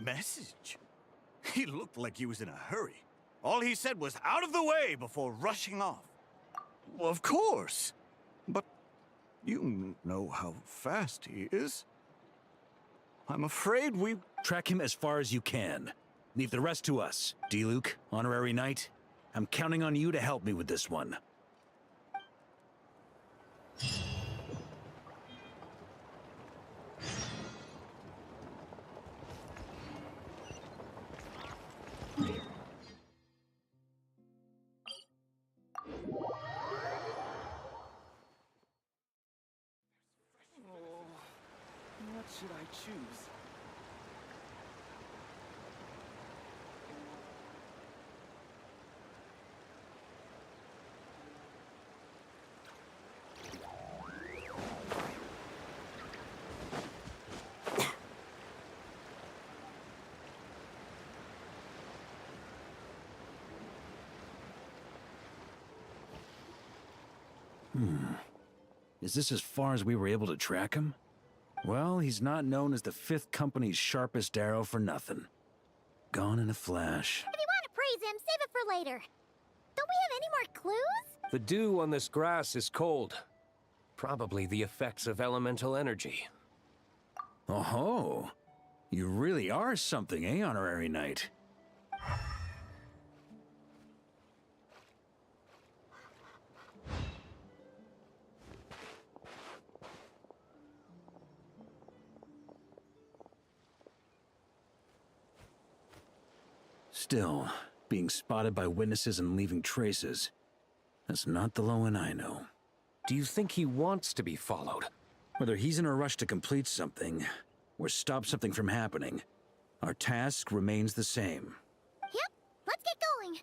Message? He looked like he was in a hurry. All he said was out of the way before rushing off. Well, of course. But you know how fast he is. I'm afraid we... Track him as far as you can. Leave the rest to us. D-Luke, honorary knight, I'm counting on you to help me with this one. What should I choose? Is this as far as we were able to track him? Well, he's not known as the 5th Company's sharpest arrow for nothing. Gone in a flash. If you want to praise him, save it for later. Don't we have any more clues? The dew on this grass is cold. Probably the effects of elemental energy. Oh-ho. You really are something, eh, honorary knight? Still, being spotted by witnesses and leaving traces, that's not the Lowen I know. Do you think he wants to be followed? Whether he's in a rush to complete something, or stop something from happening, our task remains the same. Yep, let's get going.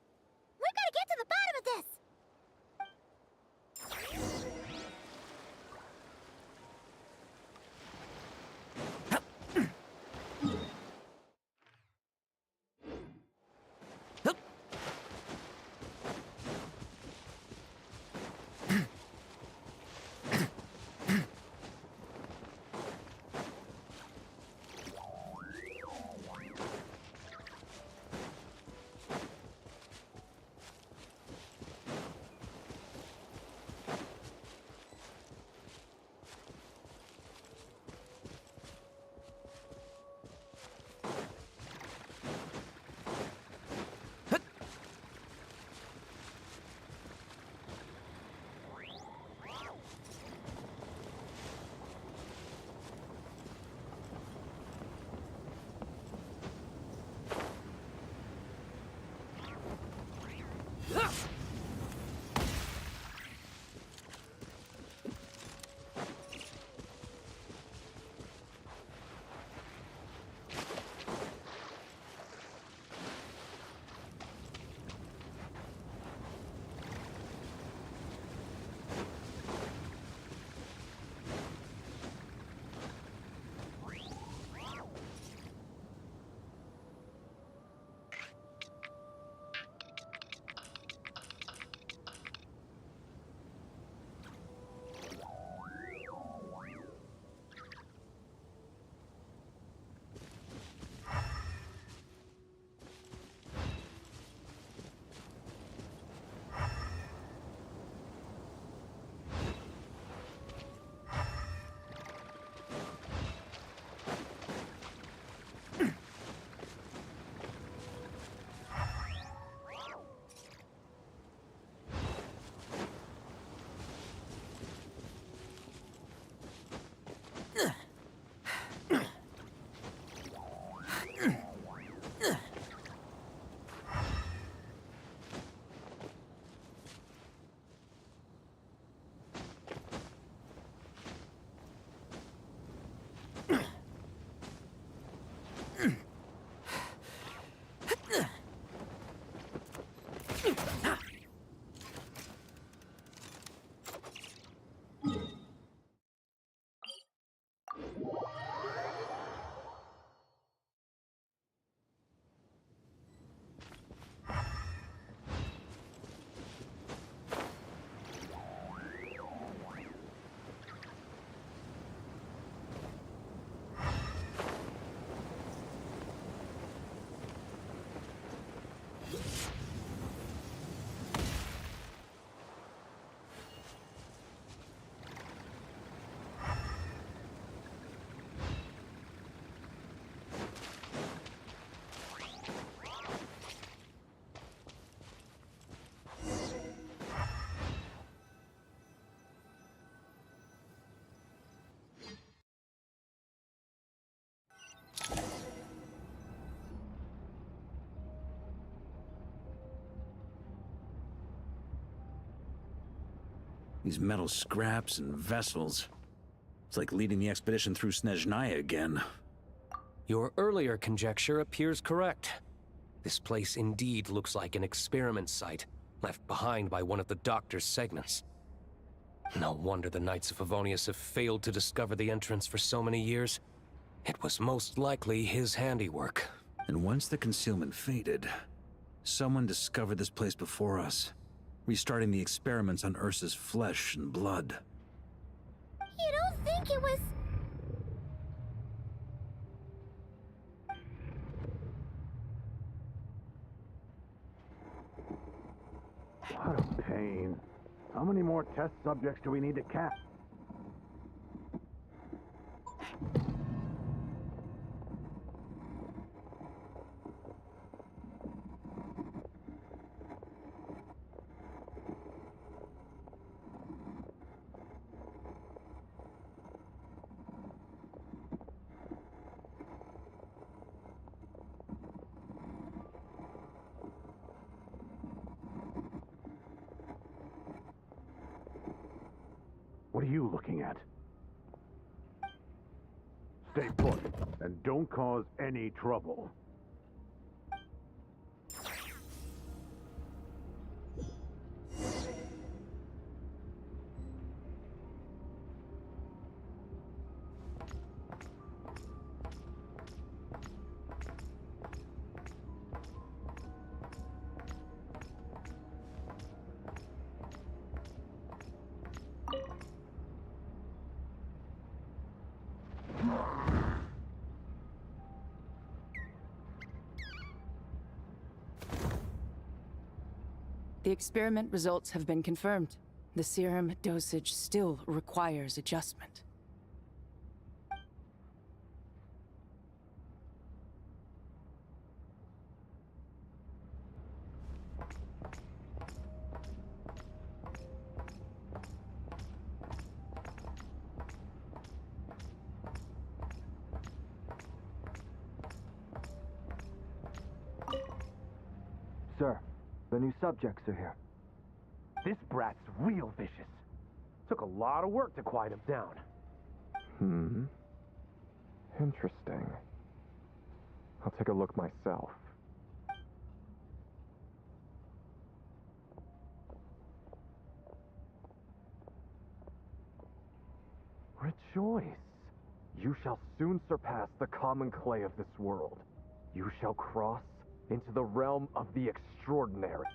These metal scraps and vessels. It's like leading the expedition through Snezhnaya again. Your earlier conjecture appears correct. This place indeed looks like an experiment site, left behind by one of the Doctor's segments. No wonder the Knights of Favonius have failed to discover the entrance for so many years. It was most likely his handiwork. And once the concealment faded, someone discovered this place before us, restarting the experiments on Ursa's flesh and blood. You don't think it was... What a pain. How many more test subjects do we need to catch? What are you looking at? Stay put, and don't cause any trouble. The experiment results have been confirmed. The serum dosage still requires adjustment. Sir, the new subjects are here. This brat's real vicious. Took a lot of work to quiet him down. Interesting. I'll take a look myself. Rejoice. You shall soon surpass the common clay of this world. You shall cross into the realm of the extraordinary.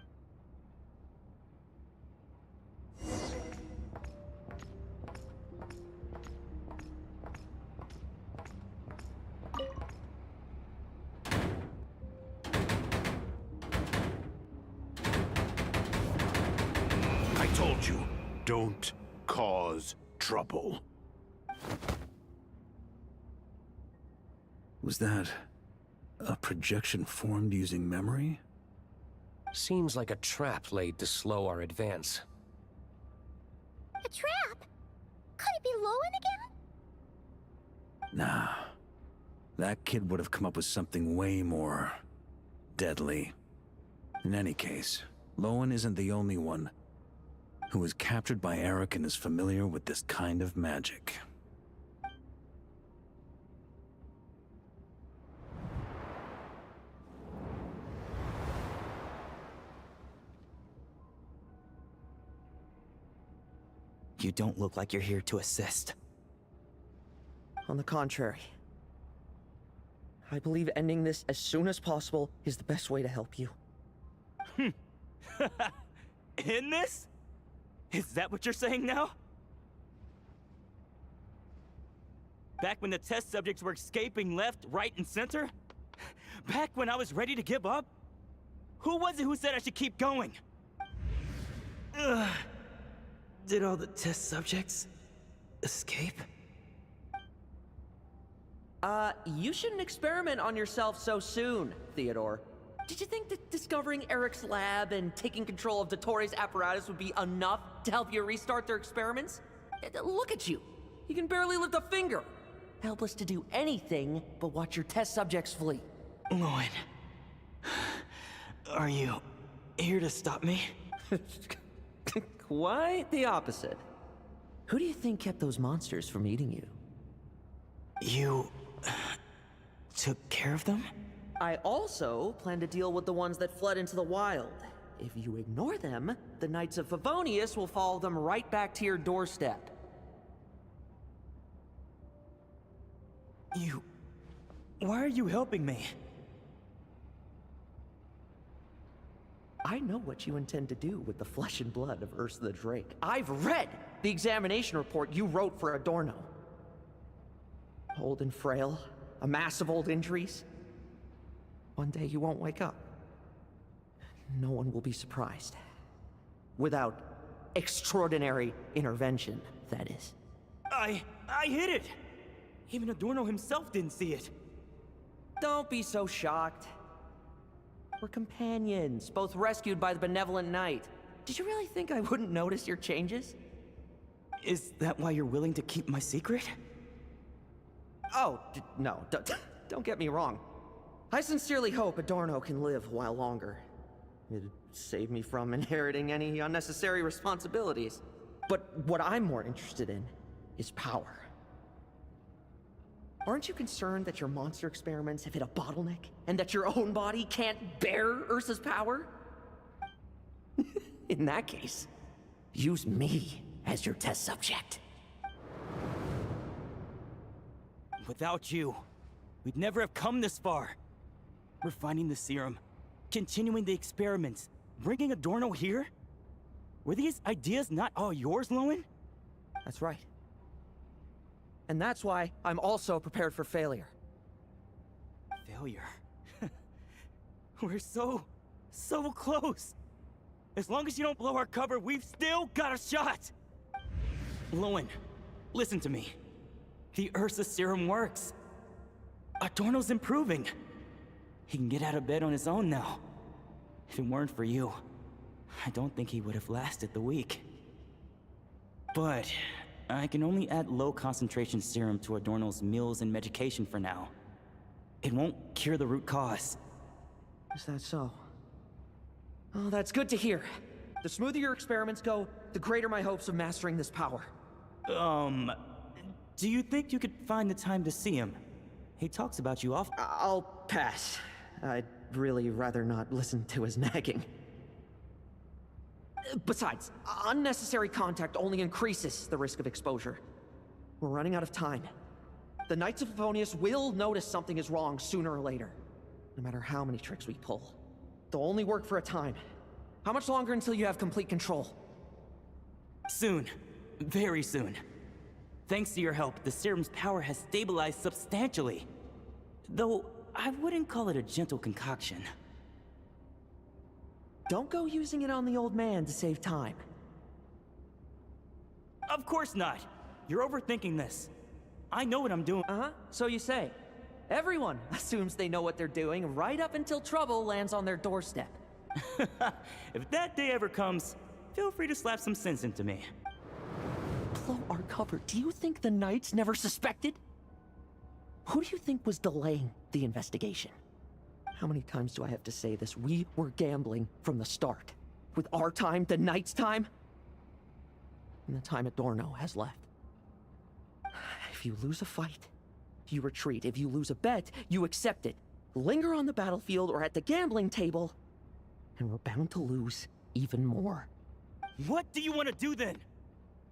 I told you, don't cause trouble. Was that a projection formed using memory? Seems like a trap laid to slow our advance. A trap? Could it be Lowen again? Nah. That kid would have come up with something way more deadly. In any case, Lowen isn't the only one who was captured by Eric and is familiar with this kind of magic. You don't look like you're here to assist. On the contrary, I believe ending this as soon as possible is the best way to help you. In this? Is that what you're saying now? Back when the test subjects were escaping left, right, and center? Back when I was ready to give up? Who was it who said I should keep going? Ugh. Did all the test subjects escape? You shouldn't experiment on yourself so soon, Theodore. Did you think that discovering Eric's lab and taking control of Dottores' apparatus would be enough to help you restart their experiments? Look at you. You can barely lift a finger. Helpless to do anything but watch your test subjects flee. Lowen, are you here to stop me? Quite the opposite. Who do you think kept those monsters from eating you? You... took care of them? I also plan to deal with the ones that fled into the wild. If you ignore them, the Knights of Favonius will follow them right back to your doorstep. You... why are you helping me? I know what you intend to do with the flesh and blood of Ursa the Drake. I've read the examination report you wrote for Adorno. Old and frail, a mass of old injuries. One day you won't wake up. No one will be surprised. Without extraordinary intervention, that is. I hid it! Even Adorno himself didn't see it. Don't be so shocked. We're companions, both rescued by the benevolent knight. Did you really think I wouldn't notice your changes? Is that why you're willing to keep my secret? Oh, no, don't get me wrong. I sincerely hope Adorno can live a while longer. It'd save me from inheriting any unnecessary responsibilities. But what I'm more interested in is power. Aren't you concerned that your monster experiments have hit a bottleneck, and that your own body can't bear Ursa's power? In that case, use me as your test subject. Without you, we'd never have come this far. Refining the serum, continuing the experiments, bringing Adorno here? Were these ideas not all yours, Lowen? That's right. And that's why I'm also prepared for failure. Failure? We're so close. As long as you don't blow our cover, we've still got a shot! Lowen, listen to me. The Ursa serum works. Adorno's improving. He can get out of bed on his own now. If it weren't for you, I don't think he would have lasted the week. But I can only add low concentration serum to Adorno's meals and medication for now. It won't cure the root cause. Is that so? Oh, that's good to hear. The smoother your experiments go, the greater my hopes of mastering this power. Do you think you could find the time to see him? He talks about you often. I'll pass. I'd really rather not listen to his nagging. Besides, unnecessary contact only increases the risk of exposure. We're running out of time. The Knights of Favonius will notice something is wrong sooner or later. No matter how many tricks we pull. They'll only work for a time. How much longer until you have complete control? Soon. Very soon. Thanks to your help, the serum's power has stabilized substantially. Though, I wouldn't call it a gentle concoction. Don't go using it on the old man to save time. Of course not! You're overthinking this. I know what I'm doing. Uh-huh, so you say. Everyone assumes they know what they're doing right up until trouble lands on their doorstep. If that day ever comes, feel free to slap some sense into me. Blow our cover. Do you think the Knights never suspected? Who do you think was delaying the investigation? How many times do I have to say this? We were gambling from the start. With our time, the Knights' time, and the time Adorno has left. If you lose a fight, you retreat. If you lose a bet, you accept it. Linger on the battlefield or at the gambling table, and we're bound to lose even more. What do you want to do then?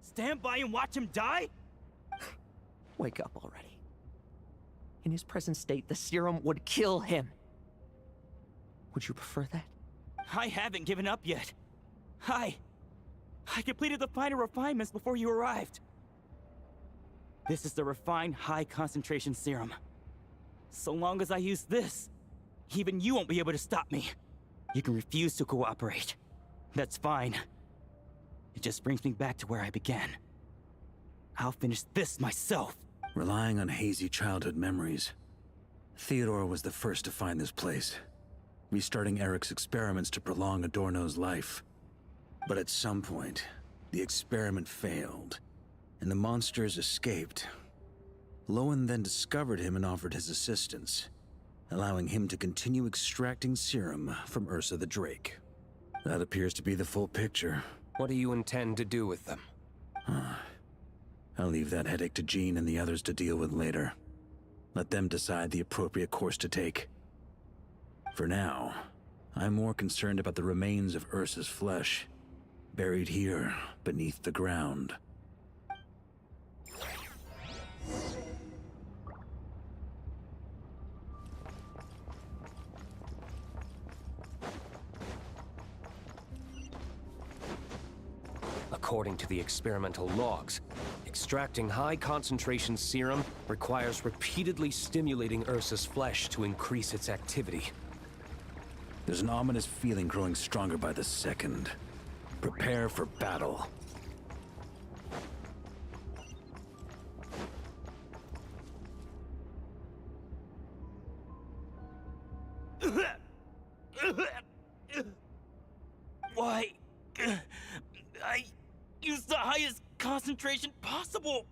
Stand by and watch him die? Wake up already. In his present state, the serum would kill him. Would you prefer that? I haven't given up yet. I completed the final refinements before you arrived. This is the refined high-concentration serum. So long as I use this, even you won't be able to stop me. You can refuse to cooperate. That's fine. It just brings me back to where I began. I'll finish this myself. Relying on hazy childhood memories, Theodore was the first to find this place, restarting Eric's experiments to prolong Adorno's life. But at some point, the experiment failed, and the monsters escaped. Lowen then discovered him and offered his assistance, allowing him to continue extracting serum from Ursa the Drake. That appears to be the full picture. What do you intend to do with them? I'll leave that headache to Jean and the others to deal with later. Let them decide the appropriate course to take. For now, I'm more concerned about the remains of Ursa's flesh, buried here beneath the ground. According to the experimental logs, extracting high-concentration serum requires repeatedly stimulating Ursa's flesh to increase its activity. There's an ominous feeling growing stronger by the second. Prepare for battle. Why? I used the highest concentration possible.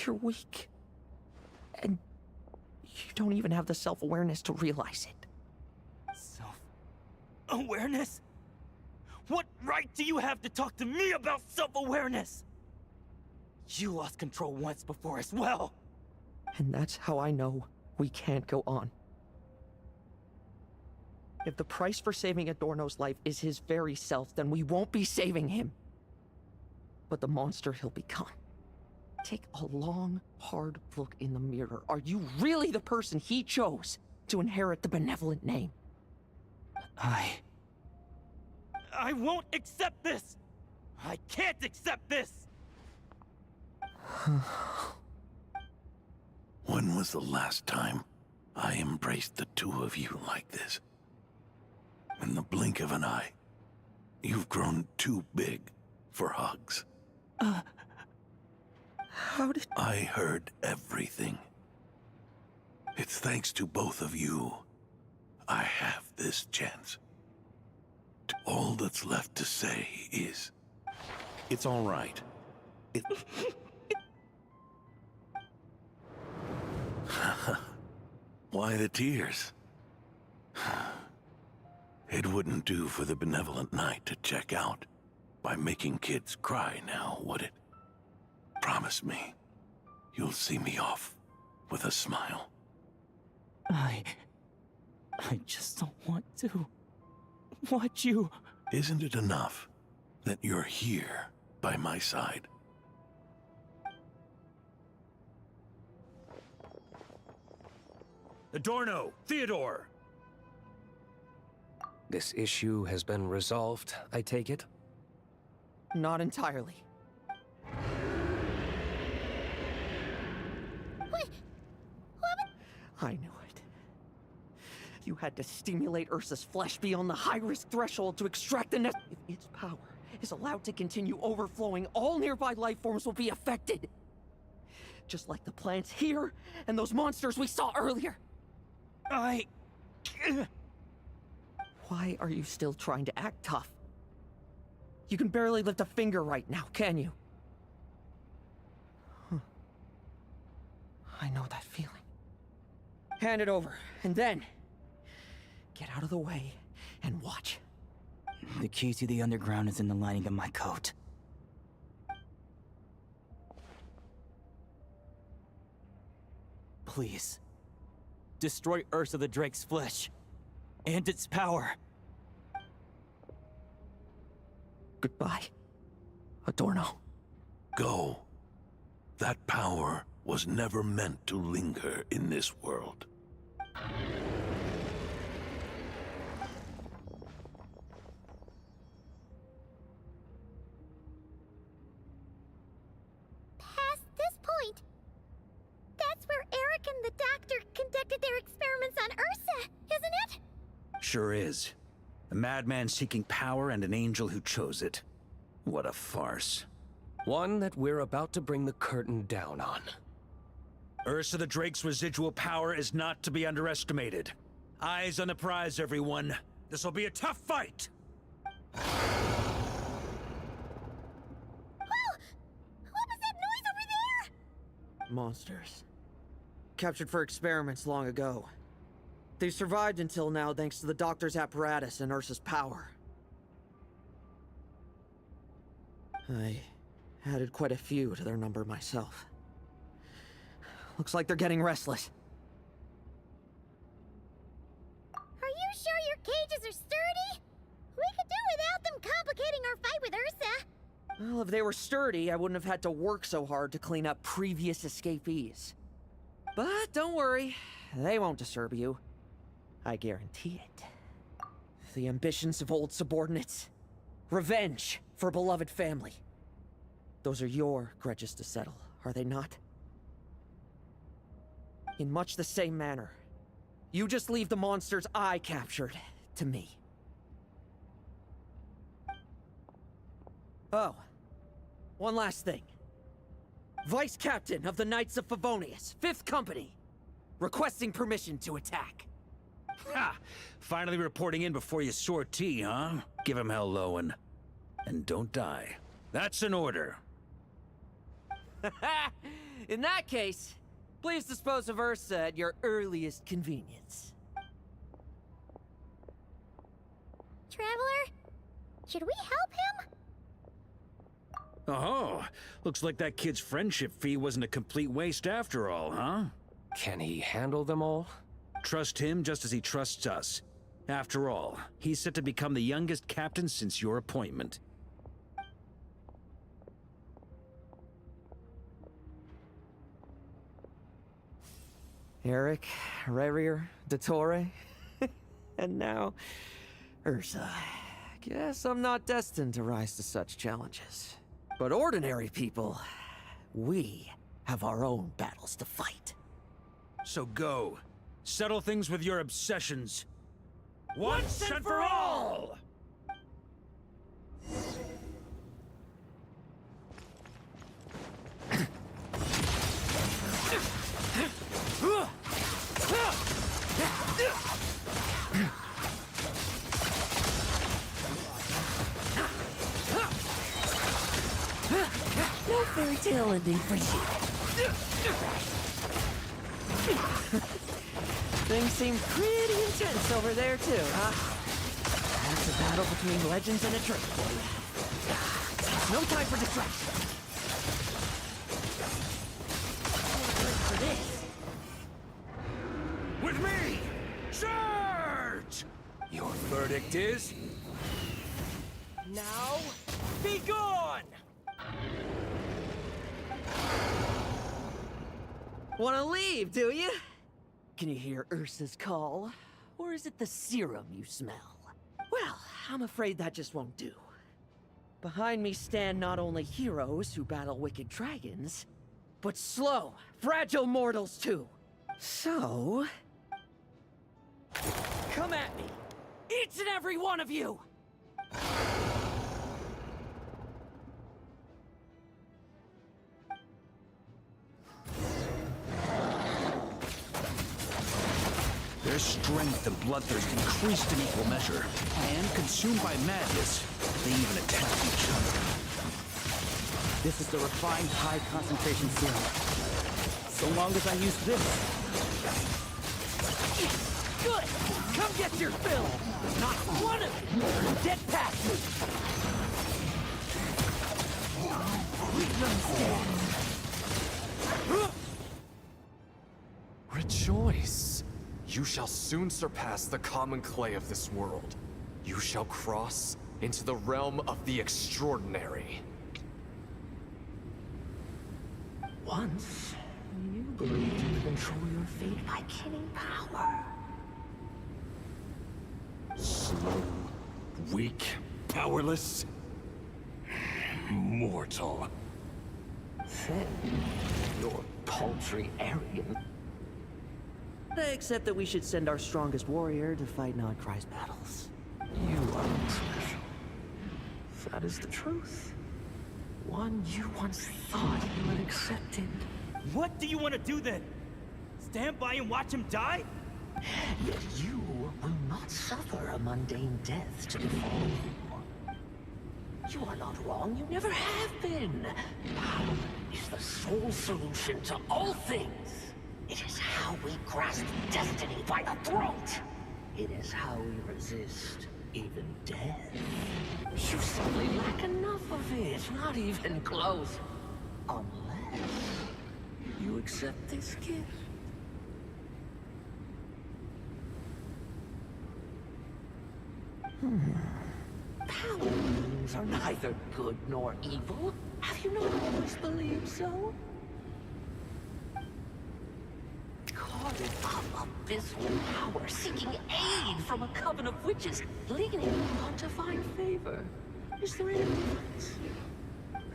You're weak. And you don't even have the self-awareness to realize it. Self-awareness? What right do you have to talk to me about self-awareness? You lost control once before as well. And that's how I know we can't go on. If the price for saving Adorno's life is his very self, then we won't be saving him. But the monster he'll become. Take a long, hard look in the mirror. Are you really the person he chose to inherit the benevolent name? I won't accept this! I can't accept this! When was the last time I embraced the two of you like this? In the blink of an eye, you've grown too big for hugs. How did... I heard everything. It's thanks to both of you I have this chance. All that's left to say is, it's all right. Why the tears? It wouldn't do for the benevolent knight to check out by making kids cry now, would it? Promise me, you'll see me off with a smile. I just don't want to watch you. Isn't it enough that you're here by my side? Adorno! Theodore! This issue has been resolved, I take it? Not entirely. I knew it. You had to stimulate Ursa's flesh beyond the high-risk threshold to extract the If its power is allowed to continue overflowing, all nearby life forms will be affected. Just like the plants here and those monsters we saw earlier. Why are you still trying to act tough? You can barely lift a finger right now, can you? I know that feeling. Hand it over, and then... get out of the way and watch. The key to the underground is in the lining of my coat. Please. Destroy Ursa the Drake's flesh. And its power. Goodbye, Adorno. Go. That power was never meant to linger in this world. Past this point, that's where Eric and the doctor conducted their experiments on Ursa, isn't it? Sure is. A madman seeking power and an angel who chose it. What a farce. One that we're about to bring the curtain down on. Ursa the Drake's residual power is not to be underestimated. Eyes on the prize, everyone. This will be a tough fight! What was that noise over there? Monsters. Captured for experiments long ago. They've survived until now thanks to the doctor's apparatus and Ursa's power. I added quite a few to their number myself. Looks like they're getting restless. Are you sure your cages are sturdy? We could do without them complicating our fight with Ursa. Well, if they were sturdy, I wouldn't have had to work so hard to clean up previous escapees. But don't worry, they won't disturb you. I guarantee it. The ambitions of old subordinates. Revenge for beloved family. Those are your grudges to settle, are they not? In much the same manner, you just leave the monsters I captured to me. Oh, one last thing. Vice Captain of the Knights of Favonius, 5th Company, requesting permission to attack. Ha! Finally reporting in before you sortie, huh? Give him hell, Lowen. And don't die. That's an order. In that case, please dispose of Ursa at your earliest convenience. Traveler, should we help him? Oh, looks like that kid's friendship fee wasn't a complete waste after all, huh? Can he handle them all? Trust him just as he trusts us. After all, he's set to become the youngest captain since your appointment. Eric, Rerir, Dottore, and now Ursa. Guess I'm not destined to rise to such challenges. But ordinary people, we have our own battles to fight. So go. Settle things with your obsessions. Once and for all! No fairy tale ending for you. Things seem pretty intense over there, too, huh? That's a battle between legends and a drink for you. No time for distraction. For this. With me! Charge! Your verdict is? Now, be gone! Wanna leave, do you? Can you hear Ursa's call? Or is it the serum you smell? Well, I'm afraid that just won't do. Behind me stand not only heroes who battle wicked dragons, but slow, fragile mortals too. So... come at me! Each and every one of you! Their strength and bloodthirst increased in equal measure, and consumed by madness, they even attacked each other. This is the refined high-concentration serum. So long as I use this. Good! Come get your fill! Not one of you! Get past me! Rejoice! You shall soon surpass the common clay of this world. You shall cross into the realm of the extraordinary. Once, you believed you could control your fate by killing power. Slow, weak, powerless, mortal. Then, your paltry arrogance. Except that we should send our strongest warrior to fight Nodcry's battles. You are special. That is the truth. One you once thought you had accepted. What do you want to do then? Stand by and watch him die? Yet you will not suffer a mundane death to befall you. You are not wrong, you never have been. Power is the sole solution to all things. It is how we grasp destiny by the throat. It is how we resist even death. You simply lack enough of it, not even close. Unless you accept this gift. Power rings are neither good nor evil. Have you not always believed so? Carving up abysmal power, seeking aid from a coven of witches, leaning on to find favor. Is there any difference?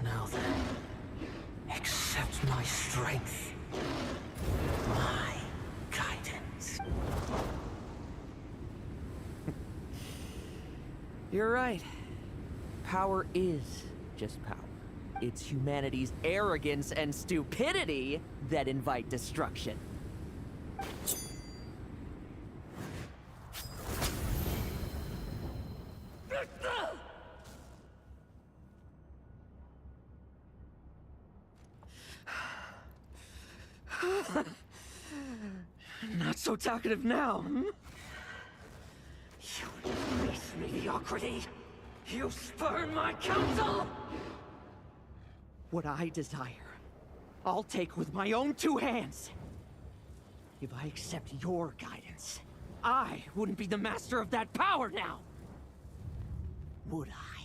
Now then, accept my strength, my guidance. You're right. Power is just power. It's humanity's arrogance and stupidity that invite destruction. Not so talkative now, hmm? You embrace mediocrity. You spurn my counsel. What I desire, I'll take with my own two hands. If I accept your guidance, I wouldn't be the master of that power now. Would I?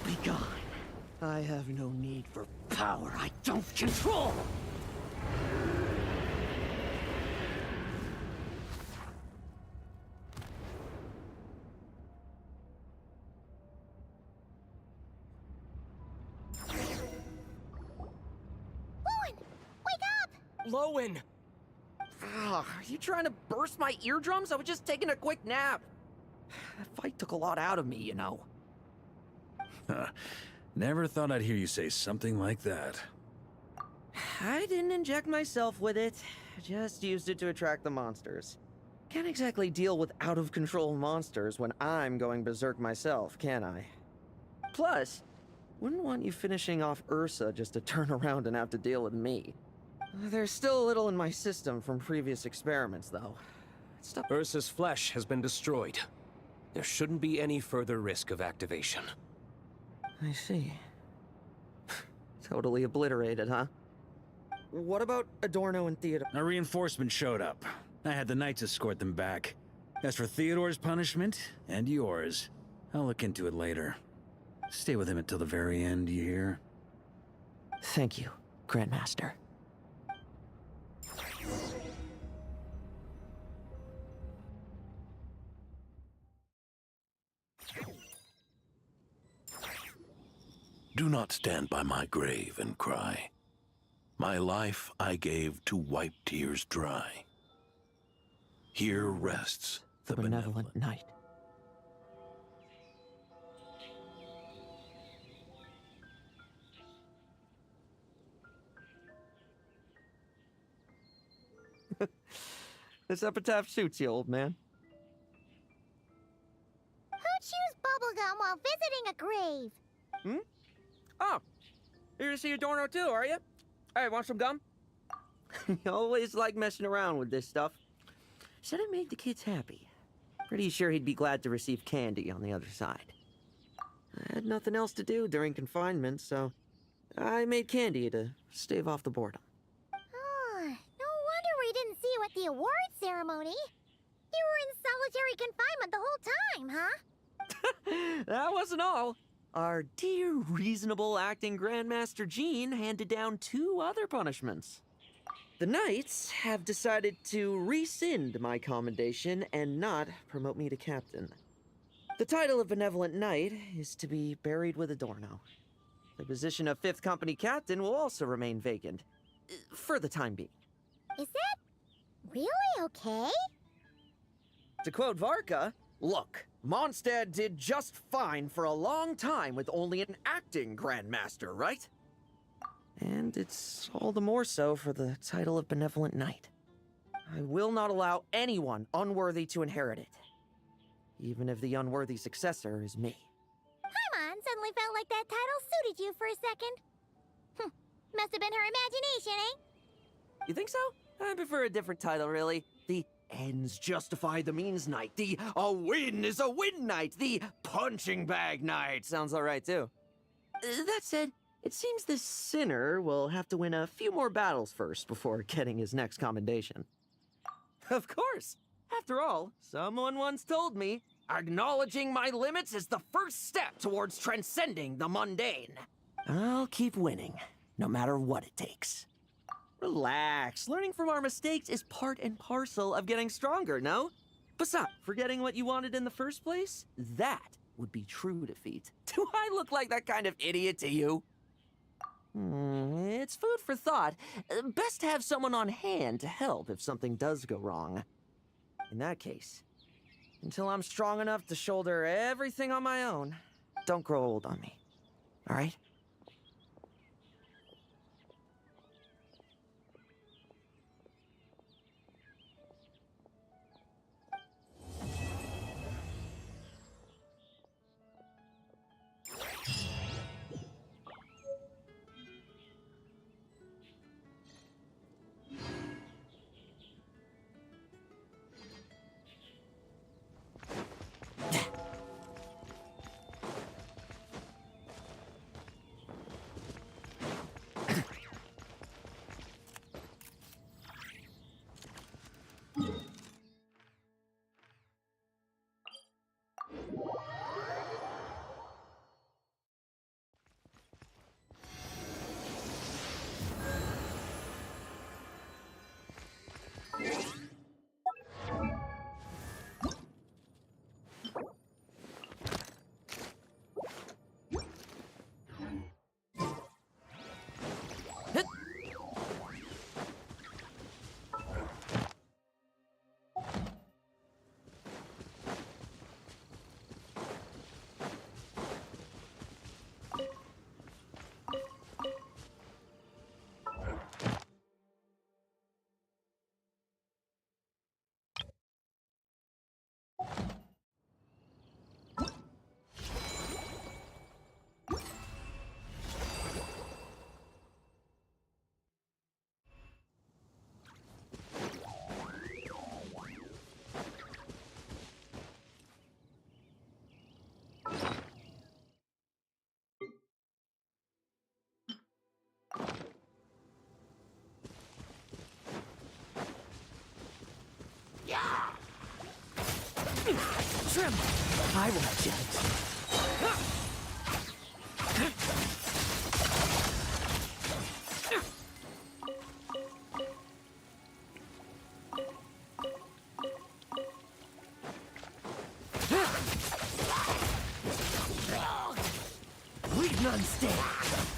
Be gone. I have no need for power I don't control. Lowen! Are you trying to burst my eardrums? I was just taking a quick nap. That fight took a lot out of me, you know. Never thought I'd hear you say something like that. I didn't inject myself with it. I just used it to attract the monsters. Can't exactly deal with out-of-control monsters when I'm going berserk myself, can I? Plus, wouldn't want you finishing off Ursa just to turn around and have to deal with me. There's still a little in my system from previous experiments, though. Ursa's flesh has been destroyed. There shouldn't be any further risk of activation. I see. Totally obliterated, huh? What about Adorno and Theodore? A reinforcement showed up. I had the Knights escort them back. As for Theodore's punishment, and yours, I'll look into it later. Stay with him until the very end, you hear? Thank you, Grandmaster. Do not stand by my grave and cry. My life I gave to wipe tears dry. Here rests the benevolent Knight. This epitaph suits you, old man. Who chews bubblegum while visiting a grave? Hmm? Oh, you're to see Adorno too, are you? Hey, want some gum? You always like messing around with this stuff. Said it made the kids happy. Pretty sure he'd be glad to receive candy on the other side. I had nothing else to do during confinement, so I made candy to stave off the boredom. Oh, no wonder we didn't see you at the award ceremony. You were in solitary confinement the whole time, huh? That wasn't all. Our dear, reasonable acting Grandmaster Jean handed down 2 other punishments. The Knights have decided to rescind my commendation and not promote me to captain. The title of Benevolent Knight is to be buried with Adorno. The position of 5th Company Captain will also remain vacant, for the time being. Is that really okay? To quote Varka, look, Mondstadt did just fine for a long time with only an acting Grandmaster, right? And it's all the more so for the title of Benevolent Knight. I will not allow anyone unworthy to inherit it, even if the unworthy successor is me. Paimon suddenly felt like that title suited you for a second. Must have been her imagination, eh? You think so? I prefer a different title, really. The ends justify the means night, the a win is a win night, the punching bag night. Sounds alright too. That said, it seems this sinner will have to win a few more battles first before getting his next commendation. Of course! After all, someone once told me, acknowledging my limits is the first step towards transcending the mundane. I'll keep winning, no matter what it takes. Relax. Learning from our mistakes is part and parcel of getting stronger, no? Besides, forgetting what you wanted in the first place? That would be true defeat. Do I look like that kind of idiot to you? It's food for thought. Best to have someone on hand to help if something does go wrong. In that case, until I'm strong enough to shoulder everything on my own, don't grow old on me. All right? Trim! I won't judge. Leave none stay.